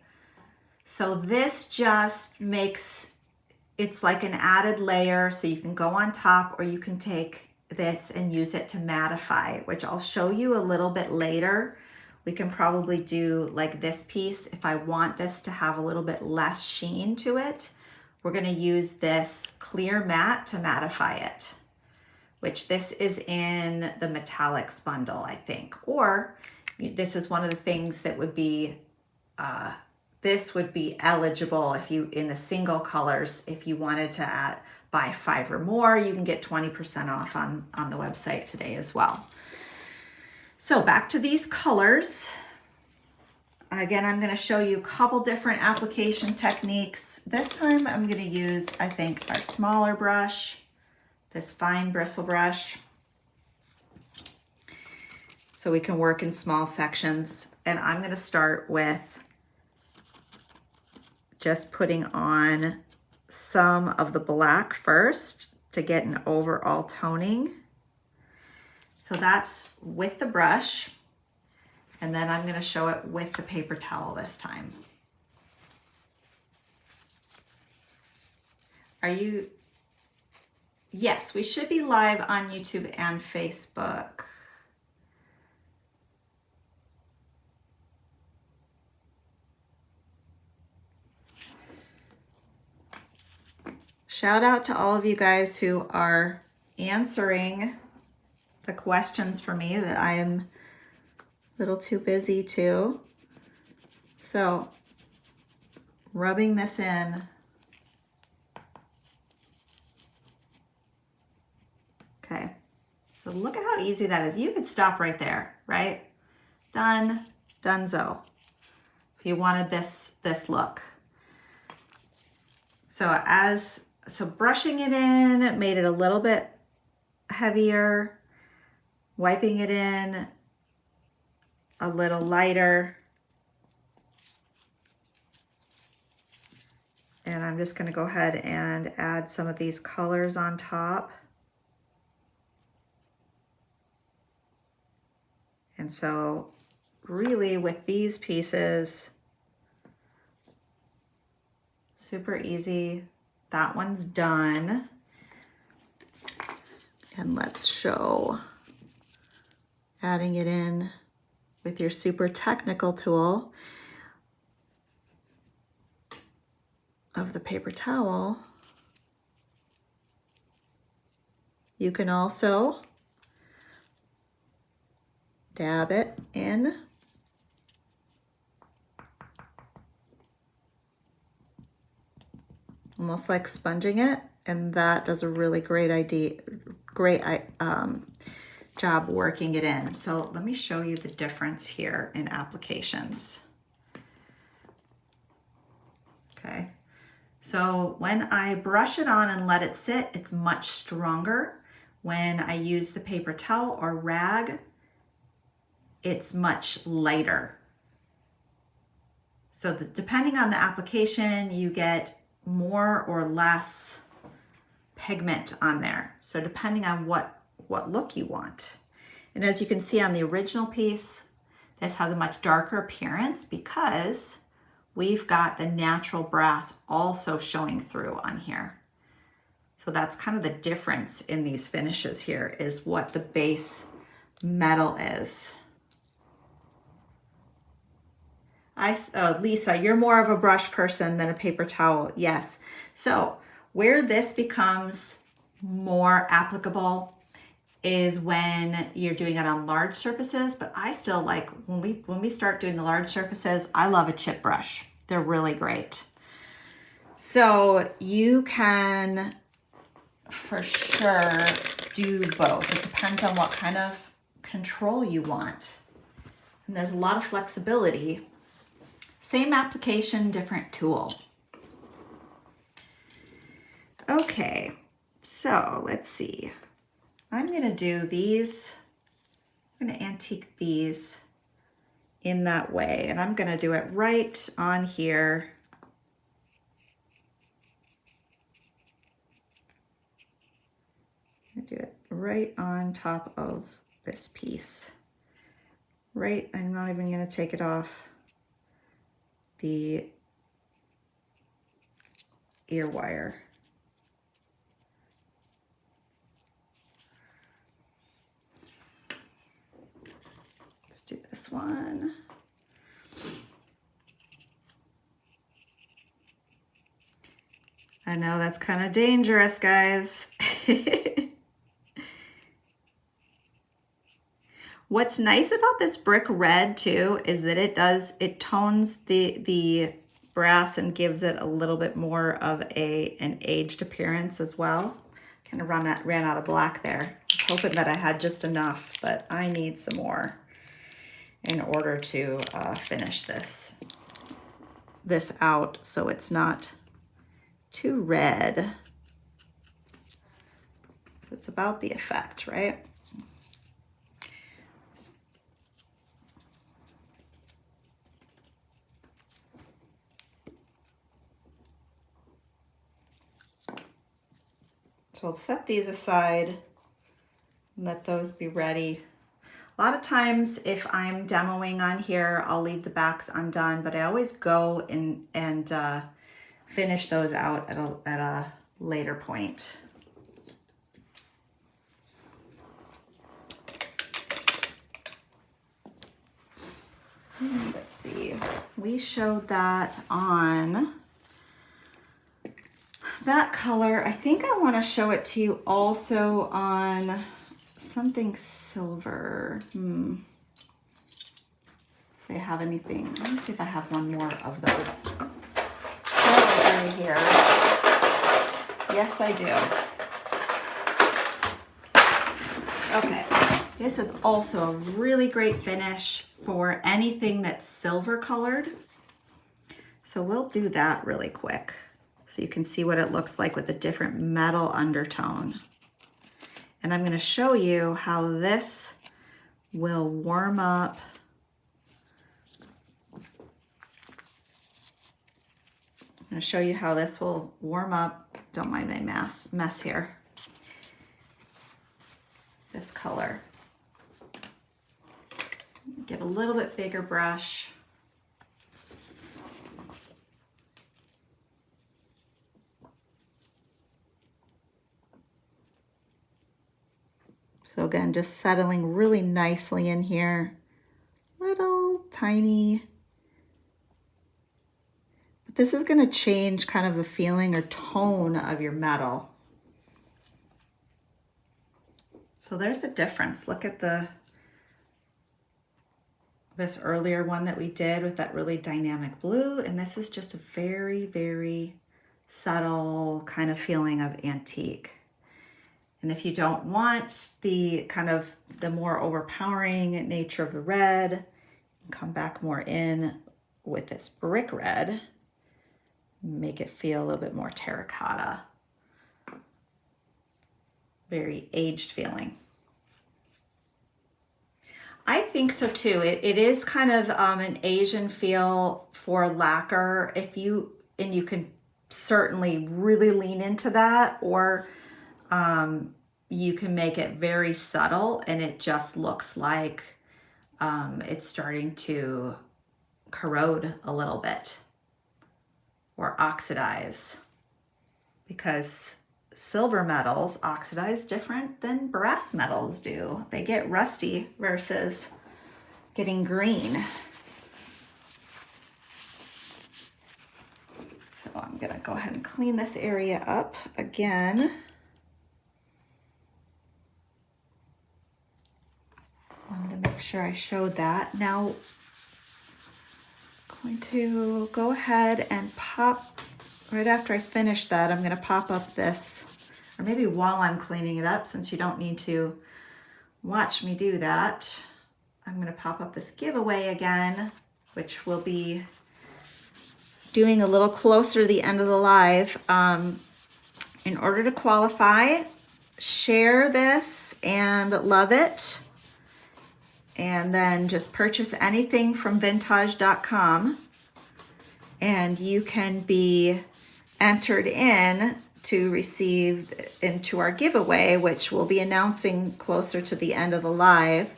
So this just makes, it's like an added layer, so you can go on top or you can take this and use it to mattify, which I'll show you a little bit later. We can probably do like this piece. If I want this to have a little bit less sheen to it, we're gonna use this clear matte to mattify it, which this is in the metallics bundle, I think. Or this is one of the things that would be, this would be eligible if you, in the single colors, if you wanted to buy 5 or more, you can get 20% off on the website today as well. So back to these colors. Again, I'm going to show you a couple different application techniques. This time I'm going to use, I think, our smaller brush, this fine bristle brush, so we can work in small sections. And I'm going to start with just putting on some of the black first to get an overall toning. So that's with the brush, and then I'm going to show it with the paper towel this time. Are you? Yes, we should be live on YouTube and Facebook. Shout out to all of you guys who are answering the questions for me that I am a little too busy to. So, rubbing this in. Okay, so look at how easy that is. You could stop right there, right? Done, donezo. If you wanted this look. So brushing it in made it a little bit heavier. Wiping it in a little lighter. And I'm just going to go ahead and add some of these colors on top. And so really with these pieces, super easy. That one's done. And let's show adding it in with your super technical tool of the paper towel. You can also dab it in. Almost like sponging it, and that does a really great job working it in. So let me show you the difference here in applications. Okay, so when I brush it on and let it sit, it's much stronger. When I use the paper towel or rag, it's much lighter. So depending on the application, you get more or less pigment on there. So depending on what look you want. And as you can see on the original piece, this has a much darker appearance because we've got the natural brass also showing through on here. So that's kind of the difference in these finishes here, is what the base metal is. Lisa, you're more of a brush person than a paper towel. Yes. So where this becomes more applicable is when you're doing it on large surfaces, but I still like, when we start doing the large surfaces, I love a chip brush. They're really great. So you can for sure do both. It depends on what kind of control you want. And there's a lot of flexibility. Same application, different tool. Okay, so let's see. I'm gonna do these, I'm gonna antique these in that way, and I'm gonna do it right on here. I'm gonna do it right on top of this piece. Right, I'm not even gonna take it off the ear wire. Let's do this one. I know that's kind of dangerous, guys. What's nice about this brick red too is that it tones the brass and gives it a little bit more of an aged appearance as well. Kind of ran out of black there. I was hoping that I had just enough, but I need some more in order to finish this out so it's not too red. It's about the effect, right? So I'll set these aside and let those be ready. A lot of times if I'm demoing on here, I'll leave the backs undone, but I always go and finish those out at a later point. Let's see, we showed that on that color. I think I want to show it to you also on something silver. If I have anything, let me see if I have one more of those. Right here. Yes, I do. Okay, this is also a really great finish for anything that's silver colored. So we'll do that really quick so you can see what it looks like with a different metal undertone. And I'm going to show you how this will warm up. I'm going to show you how this will warm up. Don't mind my mess here. This color. Get a little bit bigger brush. So again, just settling really nicely in here. Little tiny. But this is going to change kind of the feeling or tone of your metal. So there's the difference. Look at this earlier one that we did with that really dynamic blue, and this is just a very, very subtle kind of feeling of antique. And if you don't want the kind of the more overpowering nature of the red, you can come back more in with this brick red, make it feel a little bit more terracotta. Very aged feeling. I think so too. It is kind of an Asian feel for lacquer. And you can certainly really lean into that, or you can make it very subtle and it just looks like it's starting to corrode a little bit or oxidize, because silver metals oxidize different than brass metals do. They get rusty versus getting green. So I'm gonna go ahead and clean this area up again. Wanted to make sure I showed that. Now, I'm going to go ahead and pop, right after I finish that, I'm gonna pop up this or maybe while I'm cleaning it up, since you don't need to watch me do that, I'm going to pop up this giveaway again, which will be doing a little closer to the end of the live. In order to qualify, share this and love it, and then just purchase anything from vintaj.com, and you can be entered in to receive into our giveaway, which we'll be announcing closer to the end of the live.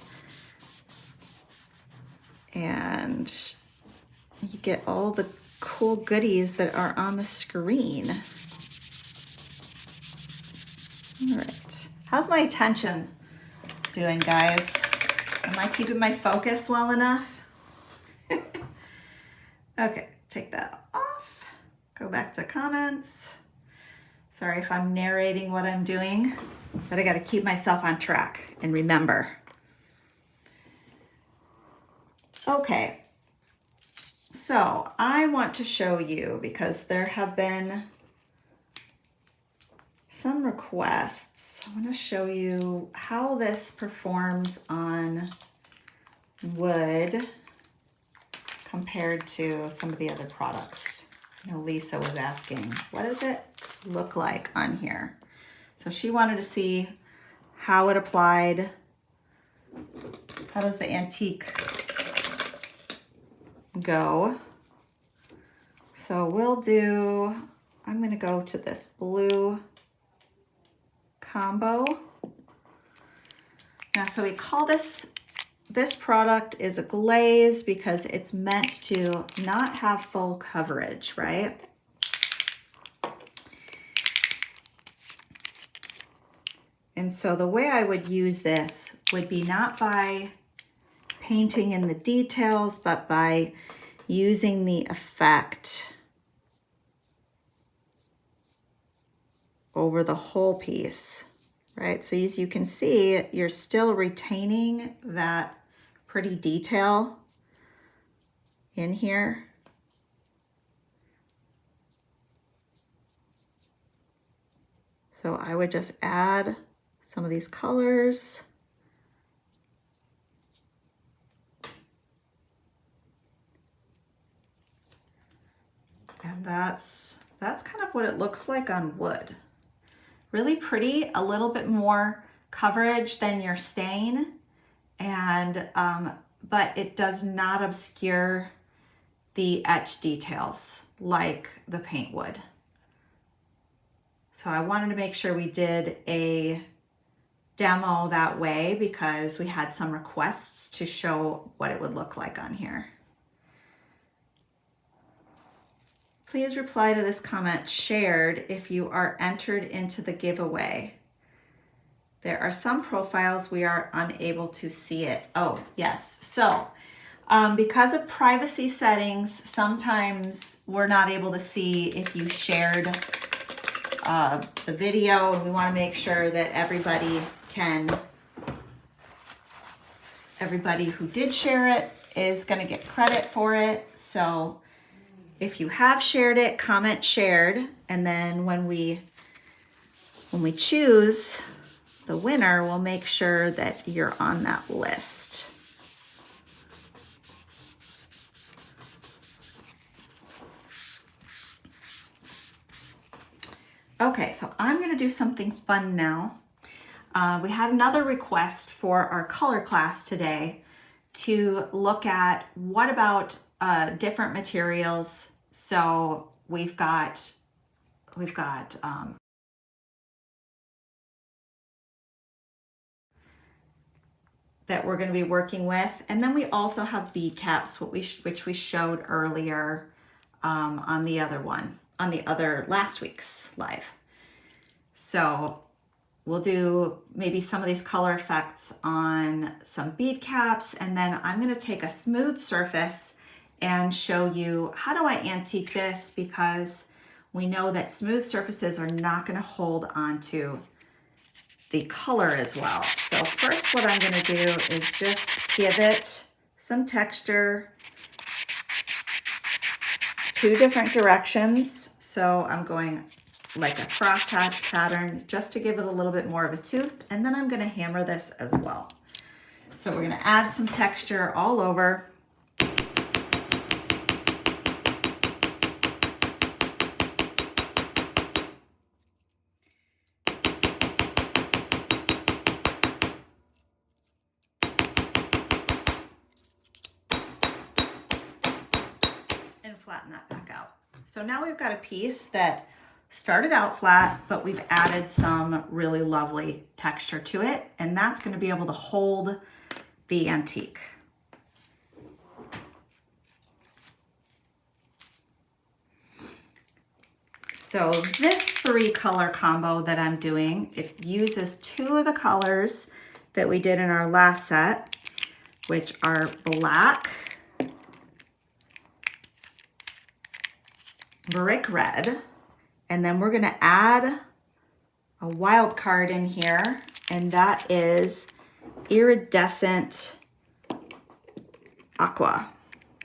And you get all the cool goodies that are on the screen. All right, how's my attention doing, guys? Am I keeping my focus well enough? Okay, take that off. Go back to comments. Sorry if I'm narrating what I'm doing, but I got to keep myself on track and remember. Okay, so I want to show you, because there have been some requests. I want to show you how this performs on wood compared to some of the other products. You know, Lisa was asking, what does it look like on here? So she wanted to see how it applied. How does the antique go? So I'm going to go to this blue combo. Now, so we call this product is a glaze because it's meant to not have full coverage, right? And so the way I would use this would be not by painting in the details, but by using the effect over the whole piece, right? So as you can see, you're still retaining that pretty detail in here. So I would just add some of these colors. And that's kind of what it looks like on wood. Really pretty, a little bit more coverage than your stain, and but it does not obscure the etch details like the paint would. So I wanted to make sure we did a demo that way because we had some requests to show what it would look like on here. Please reply to this comment shared if you are entered into the giveaway. There are some profiles we are unable to see it. Oh, yes. So because of privacy settings, sometimes we're not able to see if you shared the video, and we want to make sure that everybody who did share it is going to get credit for it. So if you have shared it, comment shared, and then when we choose the winner, we'll make sure that you're on that list. Okay, so I'm going to do something fun now. We had another request for our color class today to look at what about different materials. So we've got that we're going to be working with, and then we also have bead caps, which we showed earlier on the other last week's live. So we'll do maybe some of these color effects on some bead caps, and then I'm going to take a smooth surface and show you how do I antique this, because we know that smooth surfaces are not going to hold onto the color as well. So first what I'm going to do is just give it some texture, 2 different directions. So I'm going like a crosshatch pattern just to give it a little bit more of a tooth. And then I'm gonna hammer this as well. So we're gonna add some texture all over. And flatten that back out. So now we've got a piece that started out flat, but we've added some really lovely texture to it, and that's going to be able to hold the antique. So this 3-color combo that I'm doing, it uses 2 of the colors that we did in our last set, which are black, brick red, and then we're gonna add a wild card in here, and that is iridescent aqua.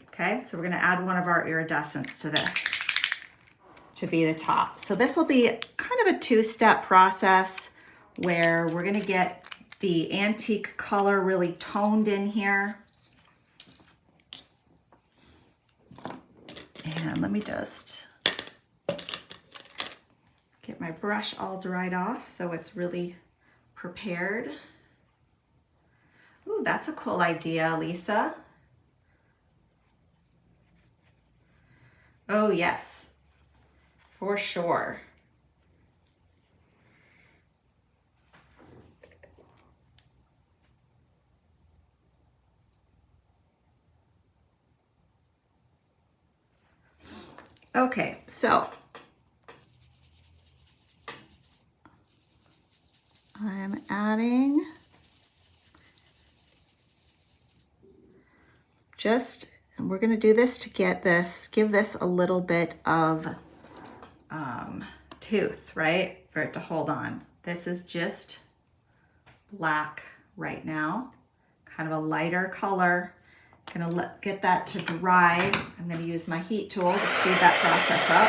Okay, so we're gonna add one of our iridescents to this to be the top. So this will be kind of a 2-step process where we're gonna get the antique color really toned in here. And let me just get my brush all dried off so it's really prepared. Ooh, that's a cool idea, Lisa. Oh yes, for sure. Okay, so I'm adding and we're gonna do this to give this a little bit of tooth, right? For it to hold on. This is just black right now, kind of a lighter color. Gonna get that to dry. I'm gonna use my heat tool to speed that process up.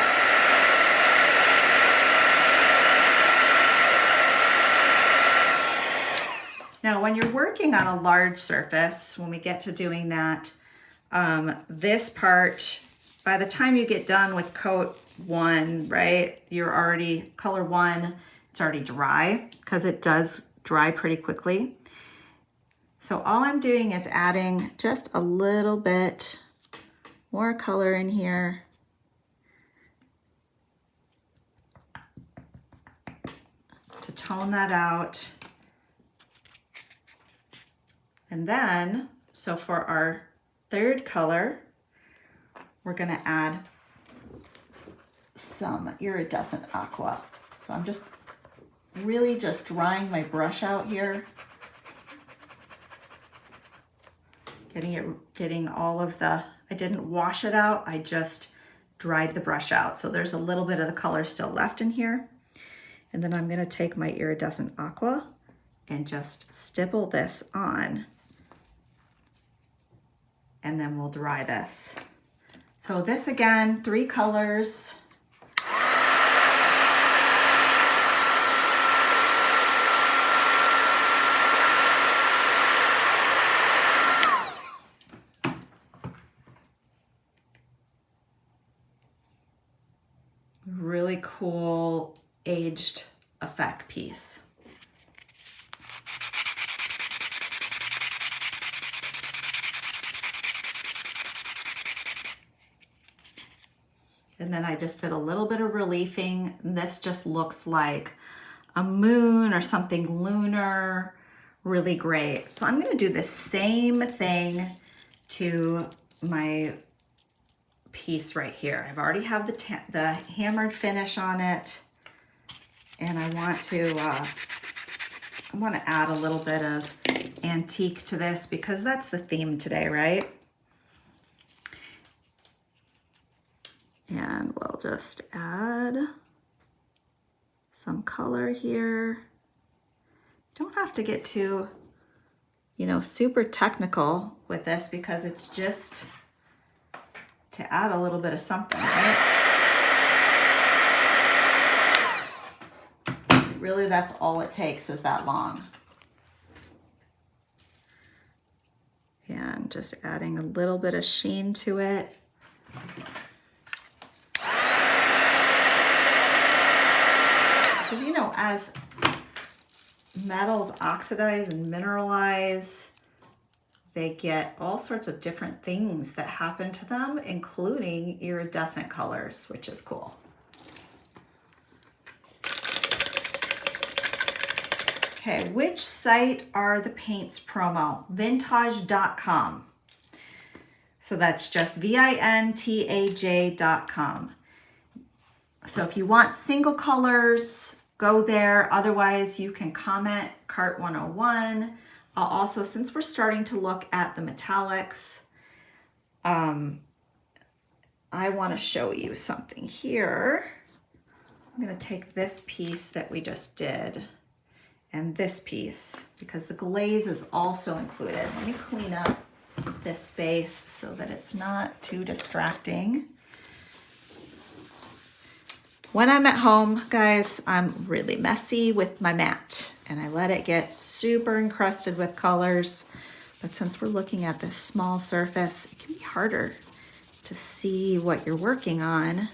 Now, when you're working on a large surface, when we get to doing that, this part, by the time you get done with coat 1, right, color 1, it's already dry because it does dry pretty quickly. So all I'm doing is adding just a little bit more color in here. To tone that out. And then, so for our 3rd color, we're gonna add some iridescent aqua. So I'm just really just drying my brush out here. Getting all of I didn't wash it out, I just dried the brush out. So there's a little bit of the color still left in here. And then I'm gonna take my iridescent aqua and just stipple this on. And then we'll dry this. So this again, 3 colors. Really cool aged effect piece. And then I just did a little bit of reliefing. This just looks like a moon or something lunar, really great. So I'm gonna do the same thing to my piece right here. I've already have the hammered finish on it. And I want to add a little bit of antique to this because that's the theme today, right? And we'll just add some color here. Don't have to get too, super technical with this because it's just to add a little bit of something, right? Really, that's all it takes is that long. And just adding a little bit of sheen to it. Because, you know, as metals oxidize and mineralize, they get all sorts of different things that happen to them, including iridescent colors, which is cool. Okay, which site are the paints promo? Vintaj.com. So that's just Vintaj.com. So if you want single colors, go there. Otherwise, you can comment Cart 101. I'll also, since we're starting to look at the metallics, I want to show you something here. I'm going to take this piece that we just did and this piece, because the glaze is also included. Let me clean up this space so that it's not too distracting. When I'm at home, guys, I'm really messy with my mat and I let it get super encrusted with colors. But since we're looking at this small surface, it can be harder to see what you're working on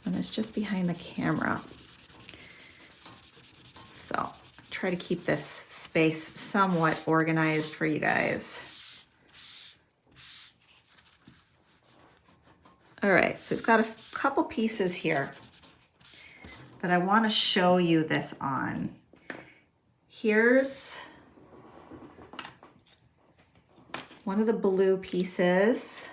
when it's just behind the camera. So try to keep this space somewhat organized for you guys. All right, so we've got a couple pieces here that I want to show you this on. Here's one of the blue pieces.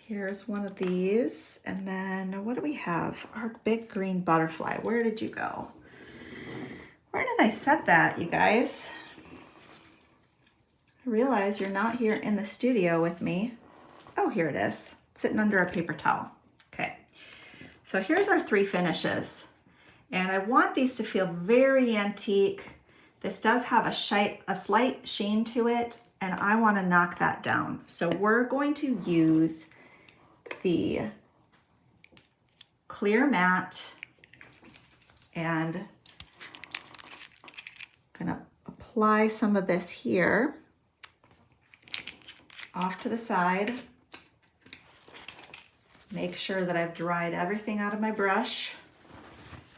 Here's one of these. And then what do we have? Our big green butterfly. Where did you go? Where did I set that, you guys? I realize you're not here in the studio with me. Oh, here it is, sitting under a paper towel. Okay, so here's our three finishes. And I want these to feel very antique. This does have a slight sheen to it, and I want to knock that down. So we're going to use the clear matte and gonna apply some of this here off to the side. Make sure that I've dried everything out of my brush.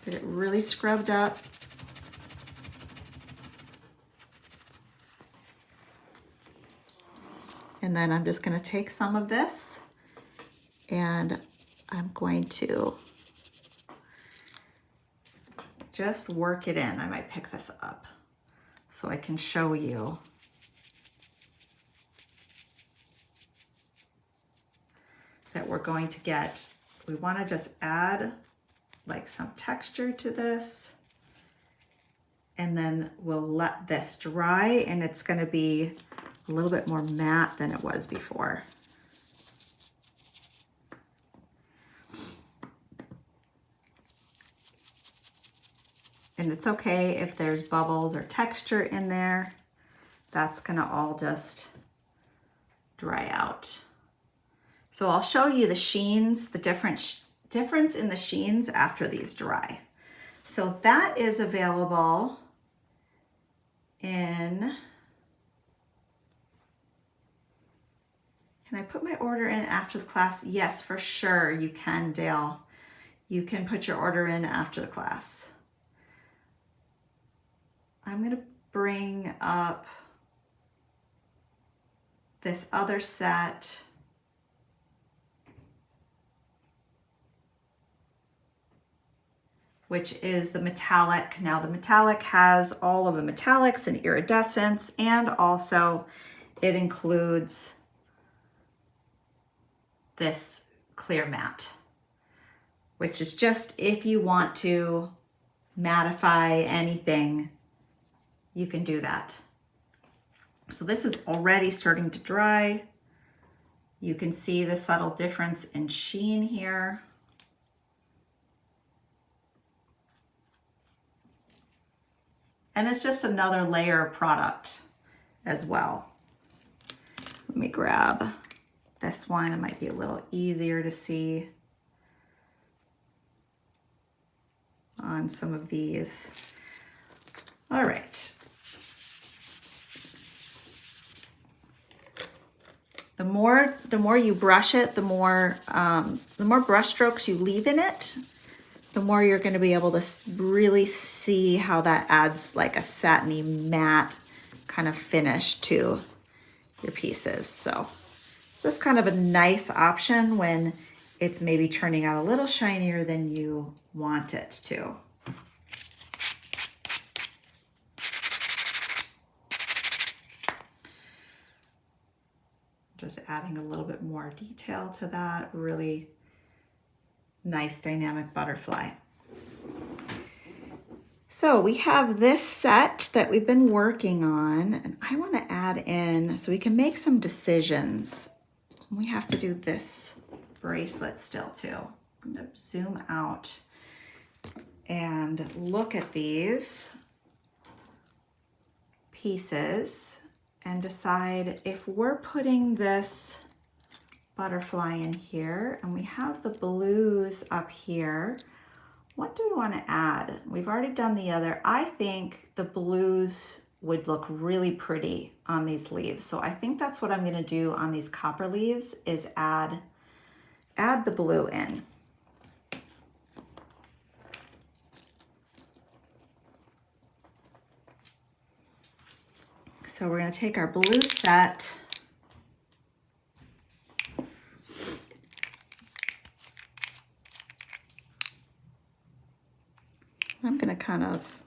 Get it really scrubbed up. And then I'm just gonna take some of this and I'm going to just work it in. I might pick this up so I can show you. That we're going to get, we want to just add like some texture to this, and then we'll let this dry, and it's going to be a little bit more matte than it was before. And it's okay if there's bubbles or texture in there. That's going to all just dry out. So I'll show you the sheens, the difference in the sheens after these dry. So that is available in, can I put my order in after the class? Yes, for sure you can, Dale. You can put your order in after the class. I'm gonna bring up this other set. Which is the metallic. Now the metallic has all of the metallics and iridescence, and also it includes this clear matte, which is just if you want to mattify anything, you can do that. So this is already starting to dry. You can see the subtle difference in sheen here. And it's just another layer of product as well. Let me grab this one. It might be a little easier to see on on some of these. All right. The more you brush it, the more brush strokes you leave in it, the more you're going to be able to really see how that adds like a satiny matte kind of finish to your pieces. So it's just kind of a nice option when it's maybe turning out a little shinier than you want it to. Just adding a little bit more detail to that, really nice dynamic butterfly. So we have this set that we've been working on, and I want to add in so we can make some decisions. We have to do this bracelet still too. I'm going to zoom out and look at these pieces and decide if we're putting this butterfly in here and we have the blues up here, what do we want to add? We've already done the other. I think the blues would look really pretty on these leaves. So I think that's what I'm going to do on these copper leaves is add the blue in. So we're going to take our blue set, I'm going to kind of,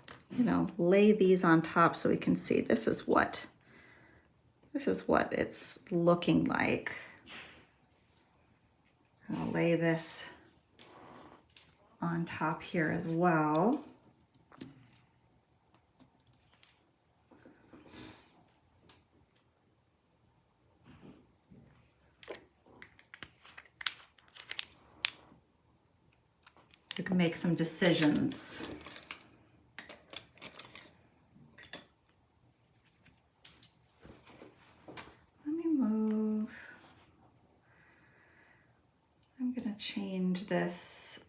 lay these on top so we can see this is what it's looking like. I'll lay this on top here as well. You can make some decisions. Let me move. I'm going to change this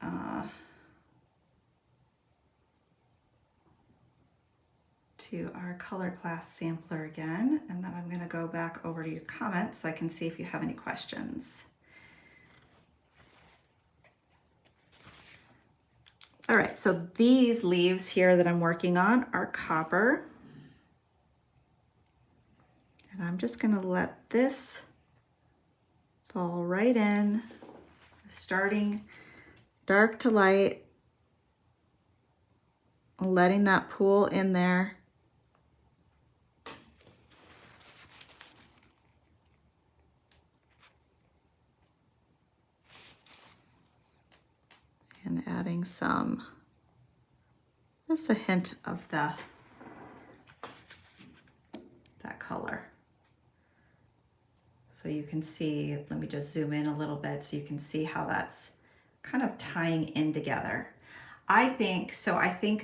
to our color class sampler again, and then I'm going to go back over to your comments so I can see if you have any questions. All right, so these leaves here that I'm working on are copper. And I'm just gonna let this fall right in, starting dark to light, letting that pool in there. And adding just a hint of that color. So you can see, let me just zoom in a little bit so you can see how that's kind of tying in together. I think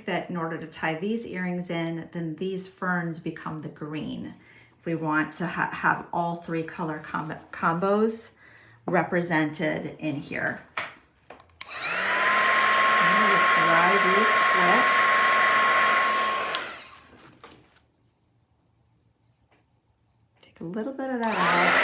that in order to tie these earrings in, then these ferns become the green. If we want to have all three color combos represented in here. Dry these quick. Take a little bit of that out.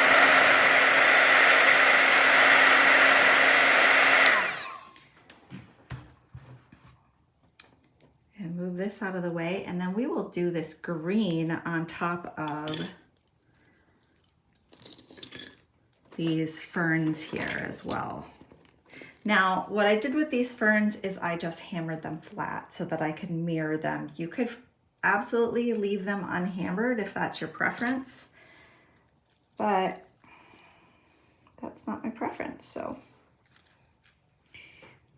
And move this out of the way, and then we will do this green on top of these ferns here as well. Now, what I did with these ferns is I just hammered them flat so that I could mirror them. You could absolutely leave them unhammered if that's your preference, but that's not my preference, so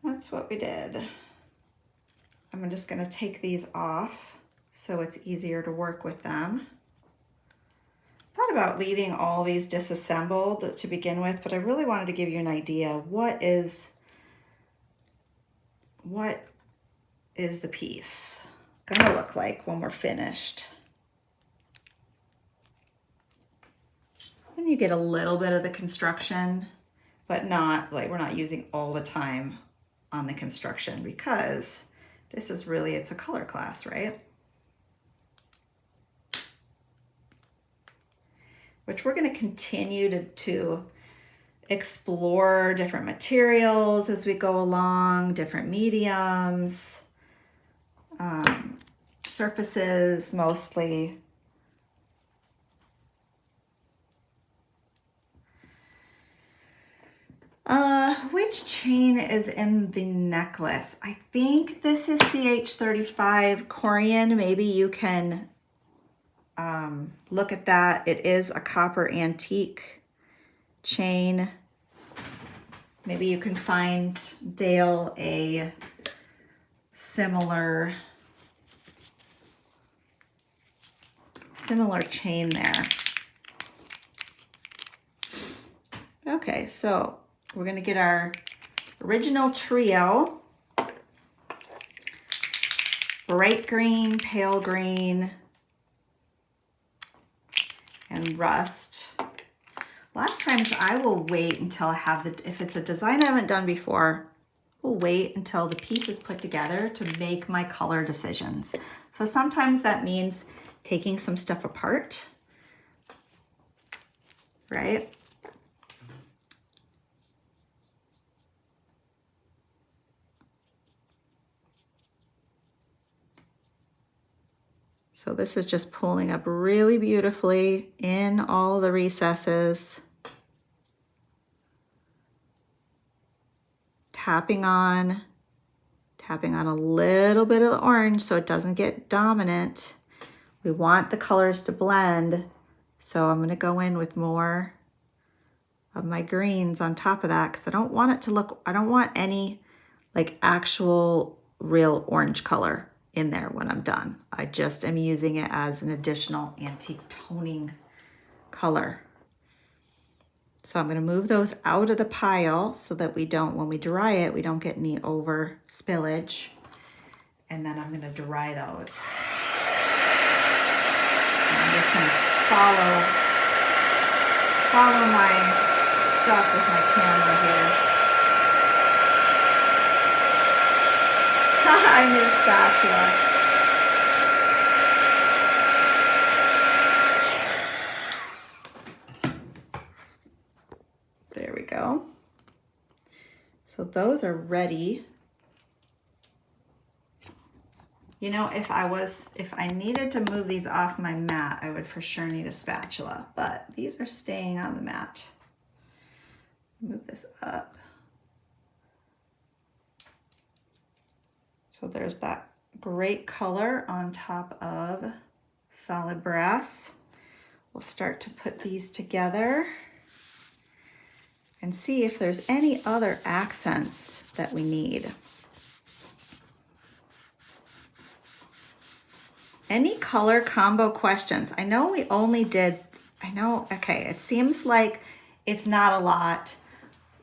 that's what we did. I'm just gonna take these off so it's easier to work with them. Thought about leaving all these disassembled to begin with, but I really wanted to give you an idea. What is the piece gonna look like when we're finished? Then you get a little bit of the construction, but not like we're not using all the time on the construction because This is really, it's a color class, right? Which we're going to continue to explore different materials as we go along, different mediums, surfaces mostly. Which chain is in the necklace? I think this is CH35 Corian. Maybe you can look at that. It is a copper antique chain. Maybe you can find Dale a similar chain there. Okay, so we're gonna get our original trio. Bright green, pale green, and rust. A lot of times I will wait until I have if it's a design I haven't done before, we'll wait until the piece is put together to make my color decisions. So sometimes that means taking some stuff apart, right? So this is just pulling up really beautifully in all the recesses. Tapping on a little bit of the orange so it doesn't get dominant. We want the colors to blend. So I'm gonna go in with more of my greens on top of that because I don't want it to look, I don't want any like actual real orange color in there when I'm done. I just am using it as an additional antique toning color. So I'm gonna move those out of the pile so that we don't, when we dry it, we don't get any over spillage. And then I'm gonna dry those. And I'm just gonna follow my stuff with my camera here. I need a spatula. There we go. So those are ready. You know, if I needed to move these off my mat, I would for sure need a spatula, but these are staying on the mat. Move this up. So there's that great color on top of solid brass. We'll start to put these together and see if there's any other accents that we need. Any color combo questions? I know we only did, okay, it seems like it's not a lot,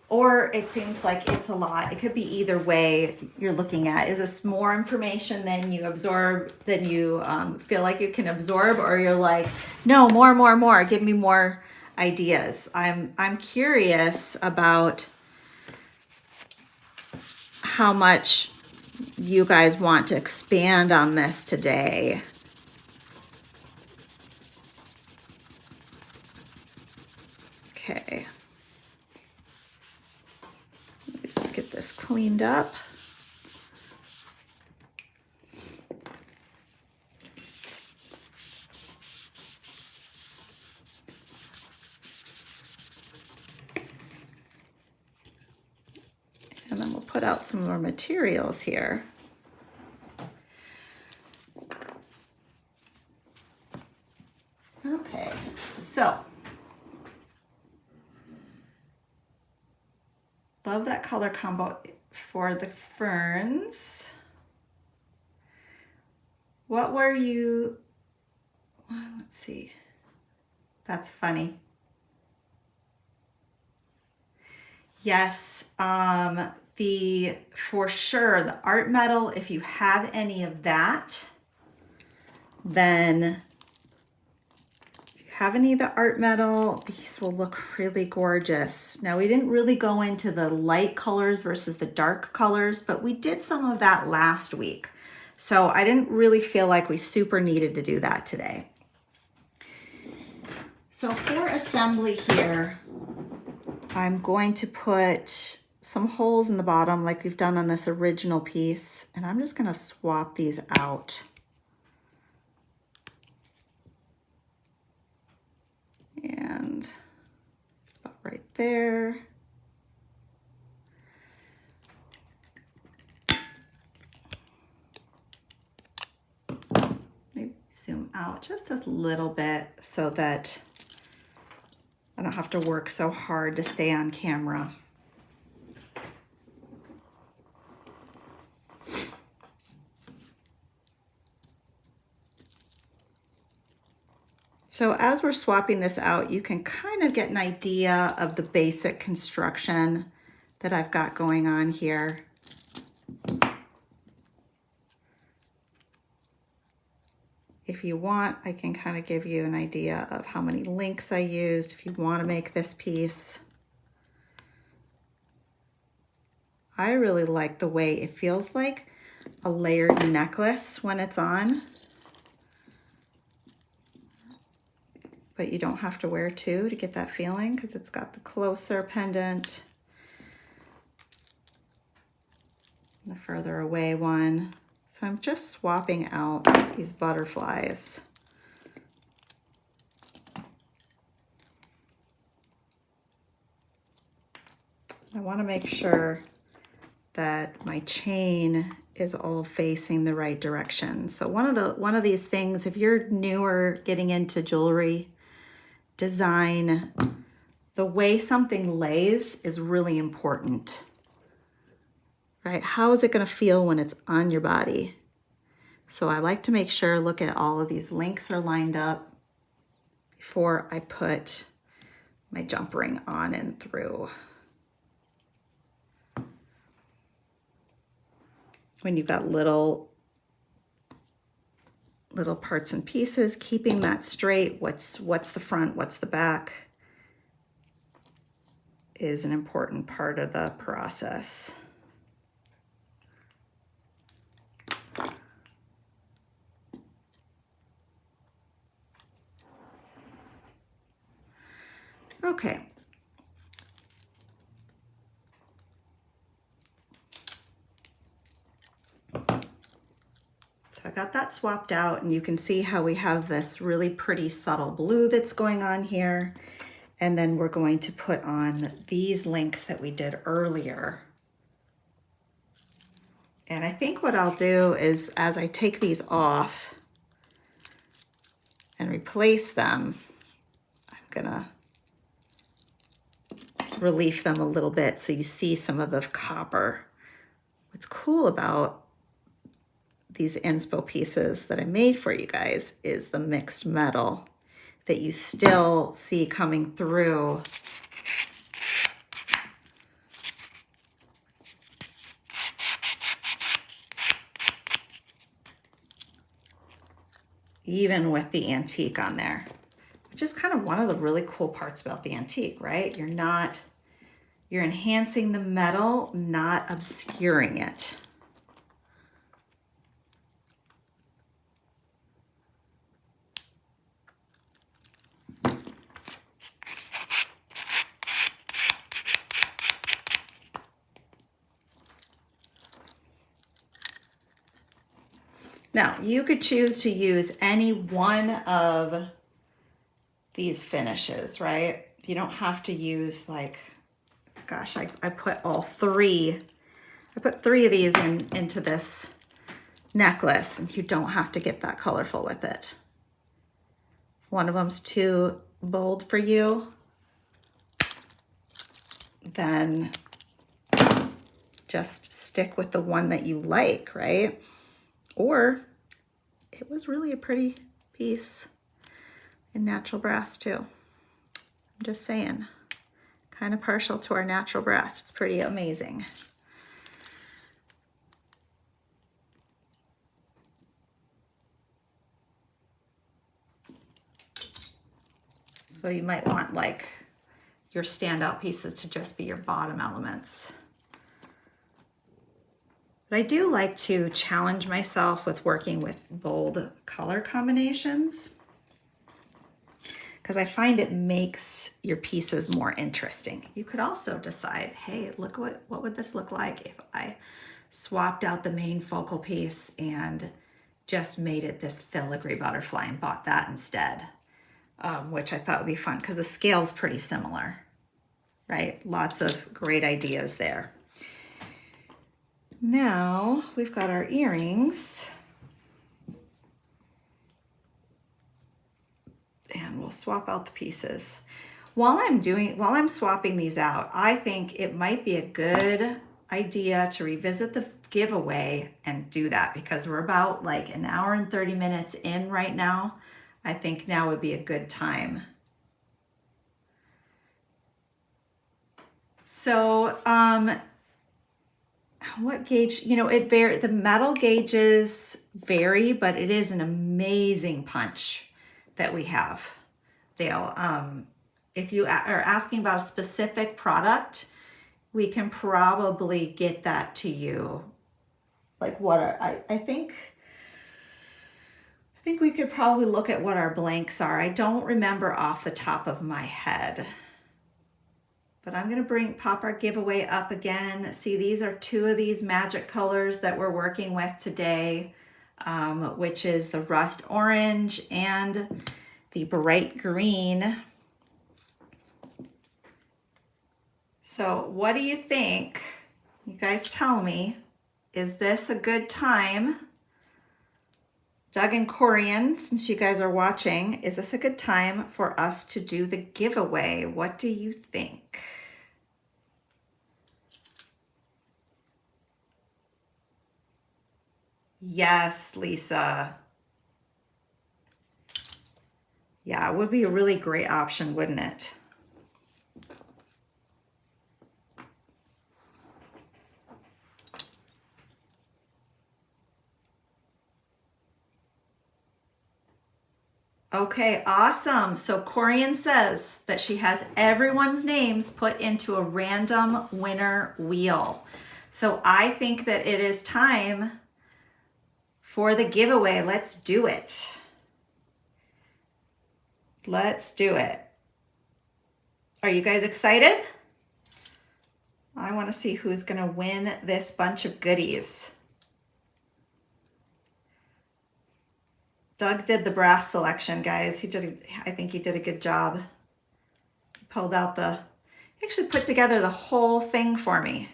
or it seems like it's a lot. It could be either way you're looking at. Is this more information than you absorb, than you feel like you can absorb, or you're like, no, more, give me more ideas. I'm curious about how much you guys want to expand on this today. Okay. Let's get this cleaned up. And then we'll put out some more materials here. Okay, so love that color combo for the ferns. What were you, well, let's see. That's funny. Yes, for sure, the art metal, if you have any of that, then have any of the art metal, these will look really gorgeous. Now, we didn't really go into the light colors versus the dark colors, but we did some of that last week. So I didn't really feel like we super needed to do that today. So for assembly here, I'm going to put some holes in the bottom like we've done on this original piece, and I'm just going to swap these out. And it's about right there. Maybe zoom out just a little bit so that I don't have to work so hard to stay on camera. So as we're swapping this out, you can kind of get an idea of the basic construction that I've got going on here. If you want, I can kind of give you an idea of how many links I used if you want to make this piece. I really like the way it feels like a layered necklace when it's on. But you don't have to wear two to get that feeling because it's got the closer pendant, the further away one. So I'm just swapping out these butterflies. I want to make sure that my chain is all facing the right direction. So one of these things, if you're newer getting into jewelry design, the way something lays is really important, right? How is it going to feel when it's on your body? So I like to make sure, look at all of these links are lined up before I put my jump ring on and through. When you've got little parts and pieces, keeping that straight, what's the front, what's the back, is an important part of the process. Okay. I got that swapped out, and you can see how we have this really pretty subtle blue that's going on here. And then we're going to put on these links that we did earlier. And I think what I'll do is, as I take these off and replace them, I'm gonna relief them a little bit so you see some of the copper. What's cool about these inspo pieces that I made for you guys is the mixed metal that you still see coming through. Even with the antique on there, which is kind of one of the really cool parts about the antique, right? You're enhancing the metal, not obscuring it. Now, you could choose to use any one of these finishes, right? You don't have to use like, gosh, I put all three. I put 3 of these into this necklace, and you don't have to get that colorful with it. If one of them's too bold for you, then just stick with the one that you like, right? Or it was really a pretty piece in natural brass too. I'm just saying, kind of partial to our natural brass. It's pretty amazing. So you might want like your standout pieces to just be your bottom elements. But I do like to challenge myself with working with bold color combinations because I find it makes your pieces more interesting. You could also decide, hey, look what would this look like if I swapped out the main focal piece and just made it this filigree butterfly and bought that instead, which I thought would be fun because the scale's pretty similar, right? Lots of great ideas there. Now we've got our earrings. And we'll swap out the pieces. While I'm swapping these out, I think it might be a good idea to revisit the giveaway and do that because we're about like an hour and 30 minutes in right now. I think now would be a good time. So, what gauge, you know, the metal gauges vary, but it is an amazing punch that we have, Dale. If you are asking about a specific product, we can probably get that to you. Like I think we could probably look at what our blanks are. I don't remember off the top of my head. But I'm gonna pop our giveaway up again. See, these are two of these magic colors that we're working with today, which is the rust orange and the bright green. So what do you think? You guys tell me, is this a good time? Doug and Corian, since you guys are watching, is this a good time for us to do the giveaway? What do you think? Yes, Lisa. Yeah, it would be a really great option, wouldn't it? Okay, awesome. So Corian says that she has everyone's names put into a random winner wheel. So I think that it is time for the giveaway. Let's do it. Let's do it. Are you guys excited? I want to see who's going to win this bunch of goodies. Doug did the brass selection, guys. I think he did a good job. He actually put together the whole thing for me.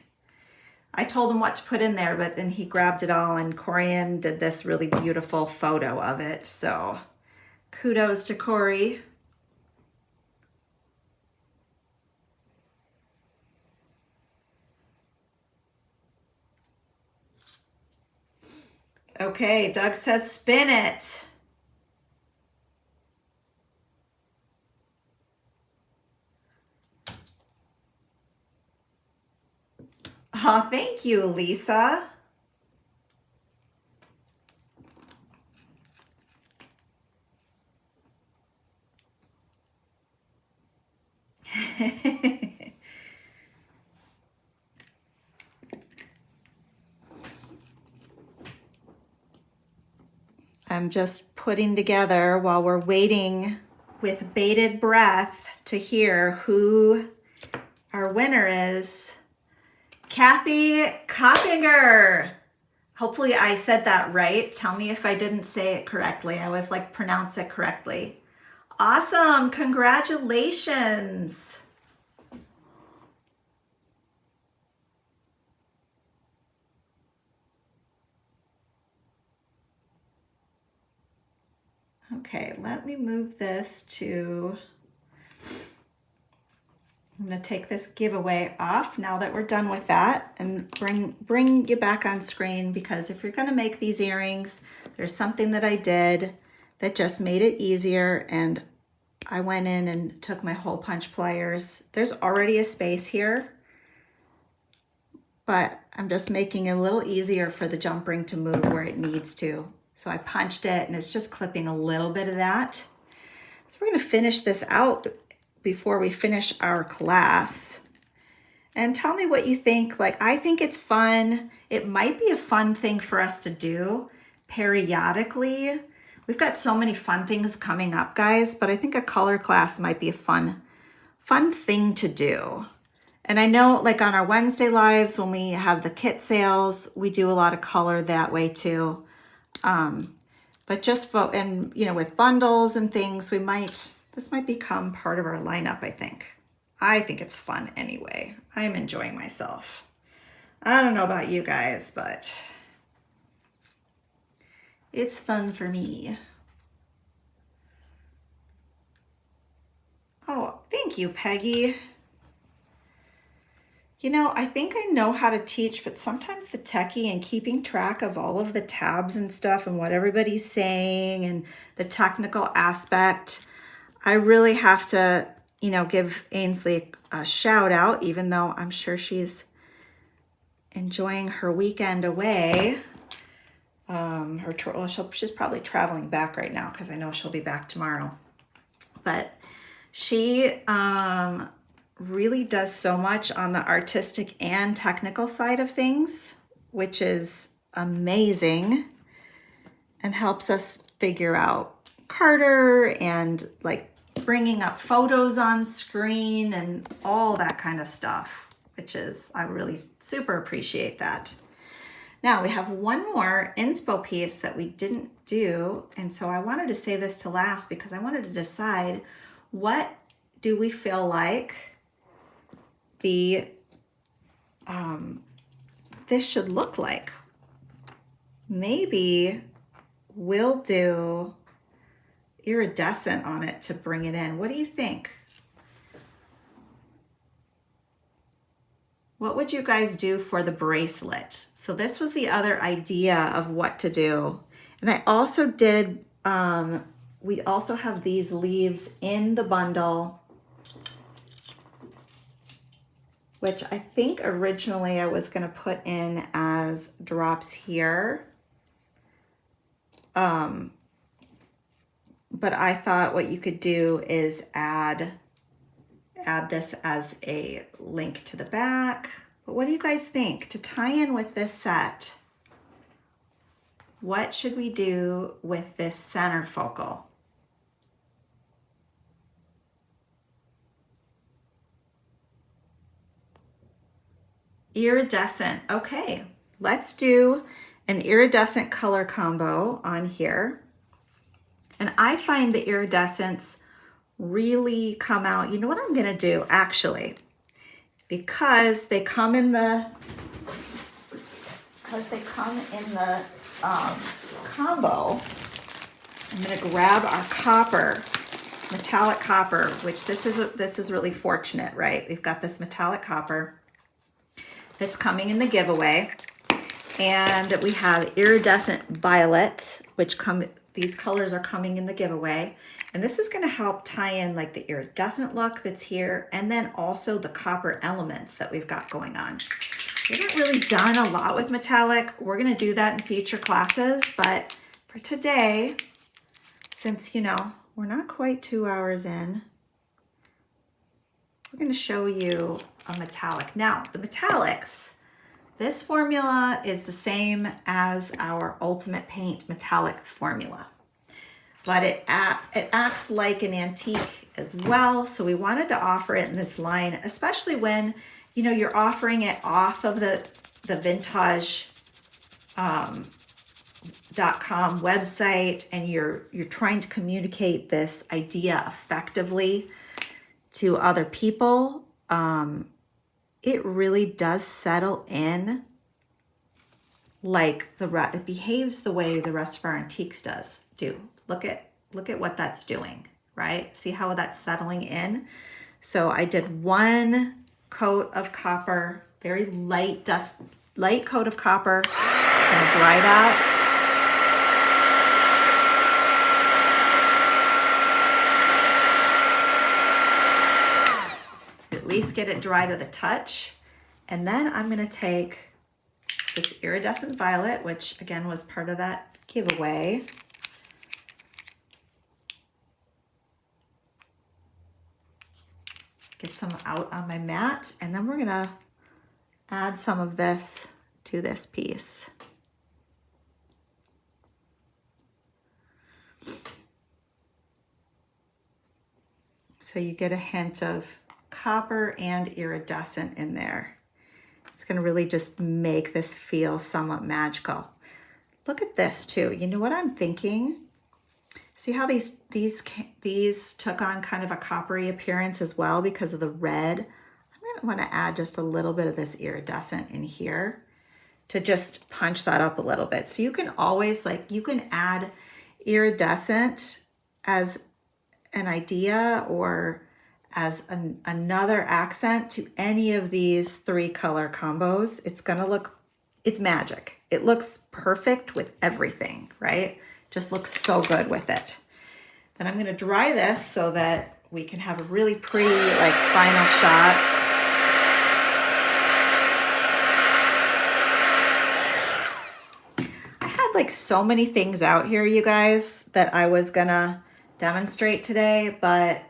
I told him what to put in there, but then he grabbed it all, and Corian did this really beautiful photo of it. So kudos to Corey. Okay, Doug says spin it. Oh, thank you, Lisa. I'm just putting together while we're waiting with bated breath to hear who our winner is. Kathy Coppinger. Hopefully I said that right. Tell me if I didn't say it correctly. I always like pronounce it correctly. Awesome, congratulations. Okay, let me move this to, I'm going to take this giveaway off now that we're done with that and bring you back on screen, because if you're going to make these earrings, there's something that I did that just made it easier, and I went in and took my hole punch pliers. There's already a space here, but I'm just making it a little easier for the jump ring to move where it needs to. So I punched it and it's just clipping a little bit of that. So we're going to finish this out before we finish our class. And tell me what you think. Like, I think it's fun. it might be a fun thing for us to do periodically. We've got so many fun things coming up, guys, but I think a color class might be a fun thing to do. And I know like on our Wednesday lives, when we have the kit sales, we do a lot of color that way too. But just and you know, with bundles and things, this might become part of our lineup, I think. I think it's fun anyway. I'm enjoying myself. I don't know about you guys, but it's fun for me. Oh, thank you, Peggy. You know, I think I know how to teach, but sometimes the techie and keeping track of all of the tabs and stuff and what everybody's saying and the technical aspect, I really have to, you know, give Ainsley a shout out, even though I'm sure she's enjoying her weekend away. She's probably traveling back right now because I know she'll be back tomorrow. But she really does so much on the artistic and technical side of things, which is amazing, and helps us figure out Carter and like bringing up photos on screen and all that kind of stuff, which is, I really super appreciate that. Now we have one more inspo piece that we didn't do, and so I wanted to save this to last because I wanted to decide what do we feel like this should look like. Maybe we'll do iridescent on it to bring it in. What do you think? What would you guys do for the bracelet? So this was the other idea of what to do. And I also did, we also have these leaves in the bundle, which I think originally I was gonna put in as drops here. But I thought what you could do is add this as a link to the back. But what do you guys think? To tie in with this set, what should we do with this center focal? Iridescent. Okay, let's do an iridescent color combo on here. And I find the iridescents really come out. You know what I'm gonna do actually, because they come in the combo, I'm gonna grab our copper, metallic copper, which this is really fortunate, right? We've got this metallic copper that's coming in the giveaway, and we have iridescent violet, which these colors are coming in the giveaway. And this is gonna help tie in like the iridescent look that's here, and then also the copper elements that we've got going on. We haven't really done a lot with metallic. We're gonna do that in future classes, but for today, since, you know, we're not quite 2 hours in, we're gonna show you a metallic. Now, the metallics, this formula is the same as our Ultimate Paint metallic formula, but it acts like an antique as well. So we wanted to offer it in this line, especially when, you know, you're offering it off of the Vintaj.com website, and you're trying to communicate this idea effectively to other people. It really does settle in like it behaves the way the rest of our antiques do. Look at what that's doing, right? See how that's settling in? So I did one coat of copper, very light coat of copper, and dry that. At least get it dry to the touch. And then I'm gonna take this iridescent violet, which again was part of that giveaway. Get some out on my mat, and then we're gonna add some of this to this piece. So you get a hint of copper and iridescent in there. It's gonna really just make this feel somewhat magical. Look at this too. You know what I'm thinking? See how these took on kind of a coppery appearance as well because of the red? I'm gonna wanna add just a little bit of this iridescent in here to just punch that up a little bit. So you can always, like, you can add iridescent as an idea or as another accent to any of these 3 color combos. It's gonna look, it's magic. It looks perfect with everything, right? Just looks so good with it. Then I'm gonna dry this so that we can have a really pretty, like, final shot. I had like so many things out here, you guys, that I was gonna demonstrate today, but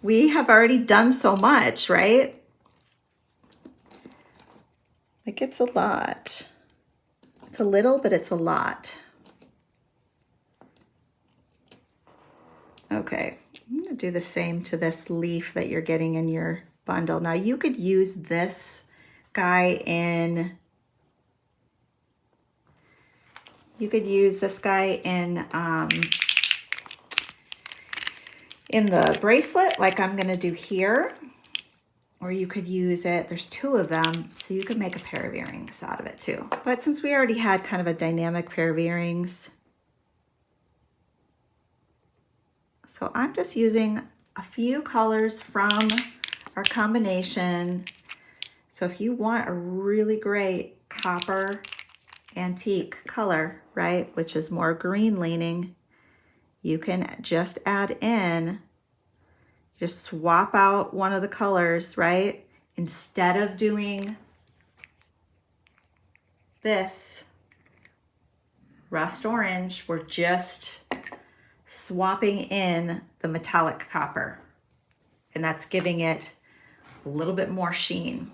we have already done so much, right? Like, it's a lot. It's a little, but it's a lot. Okay, I'm gonna do the same to this leaf that you're getting in your bundle. Now you could use this guy in, in the bracelet, like I'm gonna do here, or you could use it, there's 2 of them, so you could make a pair of earrings out of it too. But since we already had kind of a dynamic pair of earrings, so I'm just using a few colors from our combination. So if you want a really great copper antique color, right, which is more green leaning, you can just add in, just swap out one of the colors, right? Instead of doing this rust orange, we're just swapping in the metallic copper, and that's giving it a little bit more sheen.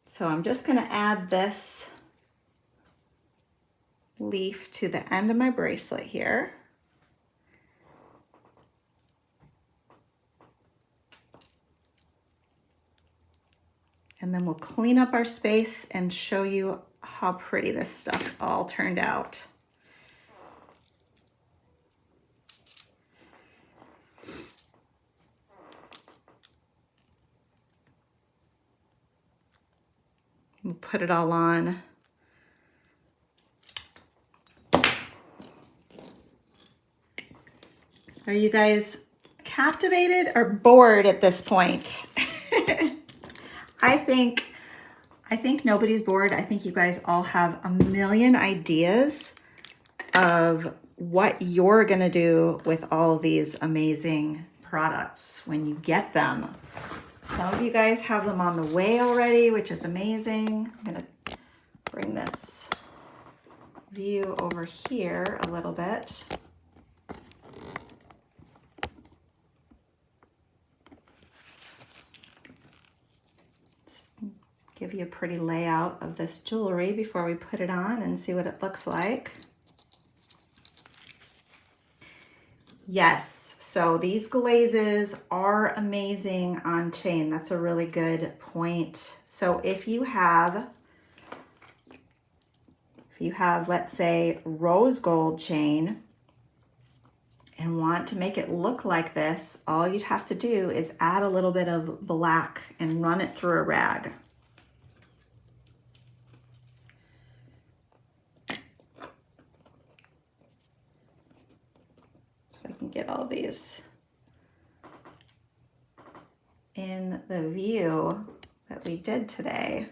So I'm just gonna add this leaf to the end of my bracelet here. And then we'll clean up our space and show you how pretty this stuff all turned out. We'll put it all on. Are you guys captivated or bored at this point? I think nobody's bored. I think you guys all have a million ideas of what you're gonna do with all these amazing products when you get them. Some of you guys have them on the way already, which is amazing. I'm gonna bring this view over here a little bit. Give you a pretty layout of this jewelry before we put it on and see what it looks like. Yes, so these glazes are amazing on chain. That's a really good point. So if you have, let's say, rose gold chain and want to make it look like this, all you'd have to do is add a little bit of black and run it through a rag. Get all these in the view that we did today.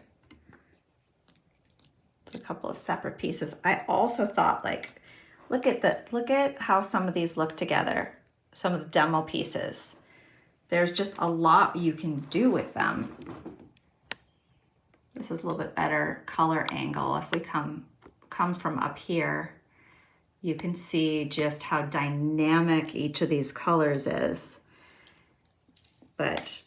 It's a couple of separate pieces. I also thought, like, look at how some of these look together, some of the demo pieces. There's just a lot you can do with them. This is a little bit better color angle if we come come from up here, you can see just how dynamic each of these colors is. But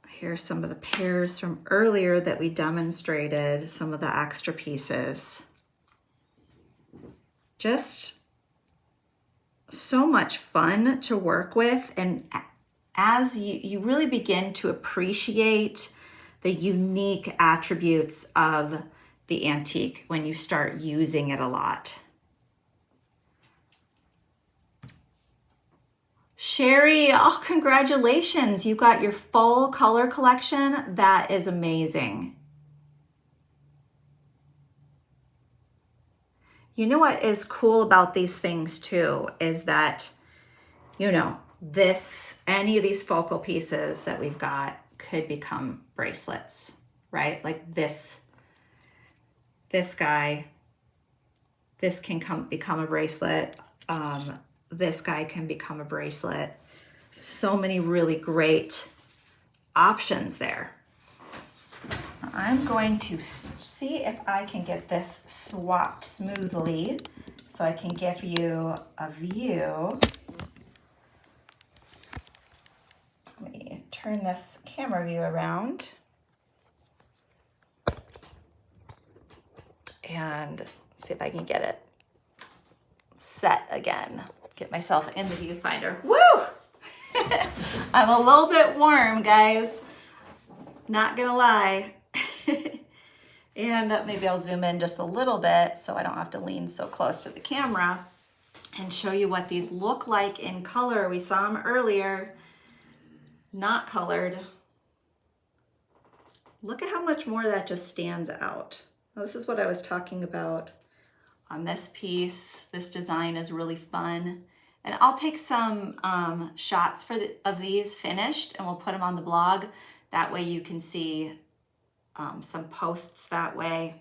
here's some of the pairs from earlier that we demonstrated, some of the extra pieces. Just so much fun to work with. And as you really begin to appreciate the unique attributes of the antique when you start using it a lot. Sherry, oh, congratulations. You got your full color collection. That is amazing. You know what is cool about these things too, is that, you know, any of these focal pieces that we've got could become bracelets, right? Like this guy, this can become a bracelet. This guy can become a bracelet. So many really great options there. I'm going to see if I can get this swapped smoothly so I can give you a view. Let me turn this camera view around. And see if I can get it set again. Get myself in the viewfinder. Woo! I'm a little bit warm, guys. Not gonna lie. And maybe I'll zoom in just a little bit so I don't have to lean so close to the camera and show you what these look like in color. We saw them earlier, not colored. Look at how much more that just stands out. This is what I was talking about on this piece. This design is really fun. And I'll take some shots of these finished and we'll put them on the blog. That way you can see some posts that way.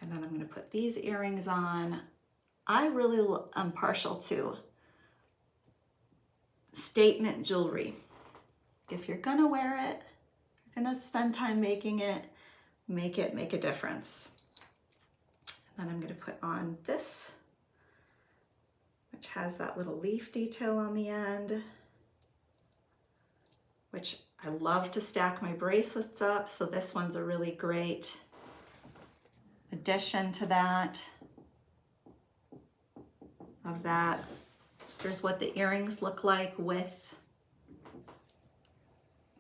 And then I'm gonna put these earrings on. I really am partial to statement jewelry. If you're gonna wear it, if you're gonna spend time making it, make a difference. And then I'm gonna put on this, which has that little leaf detail on the end, which I love to stack my bracelets up, so this one's a really great addition to that. Of that. Here's what the earrings look like with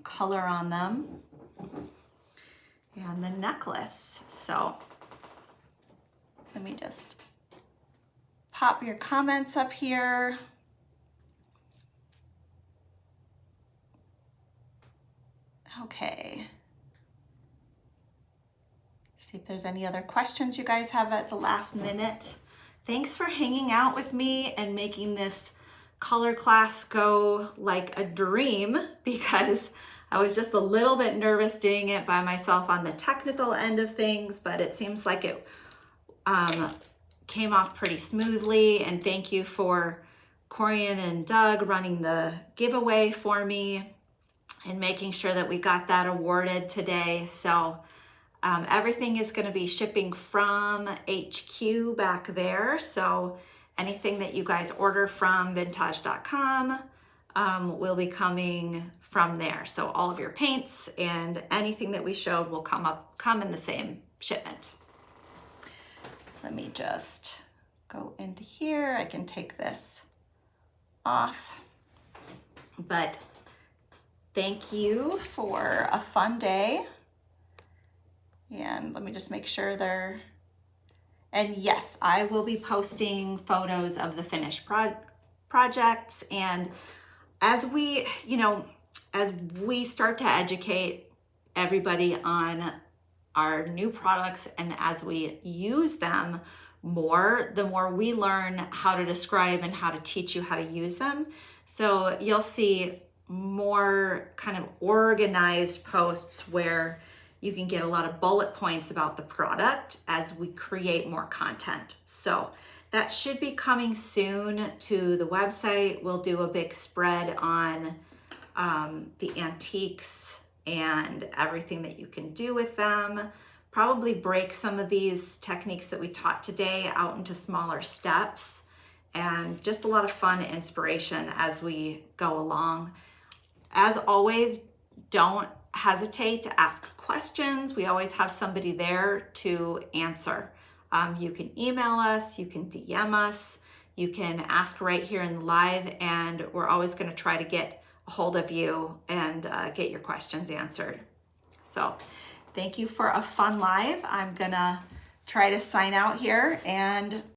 color on them. And the necklace. So let me just pop your comments up here. Okay. See if there's any other questions you guys have at the last minute. Thanks for hanging out with me and making this color class go like a dream, because I was just a little bit nervous doing it by myself on the technical end of things, but it seems like it came off pretty smoothly. And thank you for Corian and Doug running the giveaway for me and making sure that we got that awarded today. So everything is going to be shipping from HQ back there. So anything that you guys order from vintaj.com will be coming from there. So all of your paints and anything that we showed will come in the same shipment. Let me just go into here. I can take this off. But thank you for a fun day. And let me just make sure they're, and yes, I will be posting photos of the finished projects. And as we start to educate everybody on our new products and as we use them more, the more we learn how to describe and how to teach you how to use them. So you'll see more kind of organized posts where you can get a lot of bullet points about the product as we create more content. So that should be coming soon to the website. We'll do a big spread on the antiques and everything that you can do with them. probably break some of these techniques that we taught today out into smaller steps, and just a lot of fun inspiration as we go along. As always, don't hesitate to ask questions. We always have somebody there to answer. You can email us, you can DM us, you can ask right here in the live, and we're always going to try to get a hold of you and get your questions answered. So thank you for a fun live. I'm gonna try to sign out here, and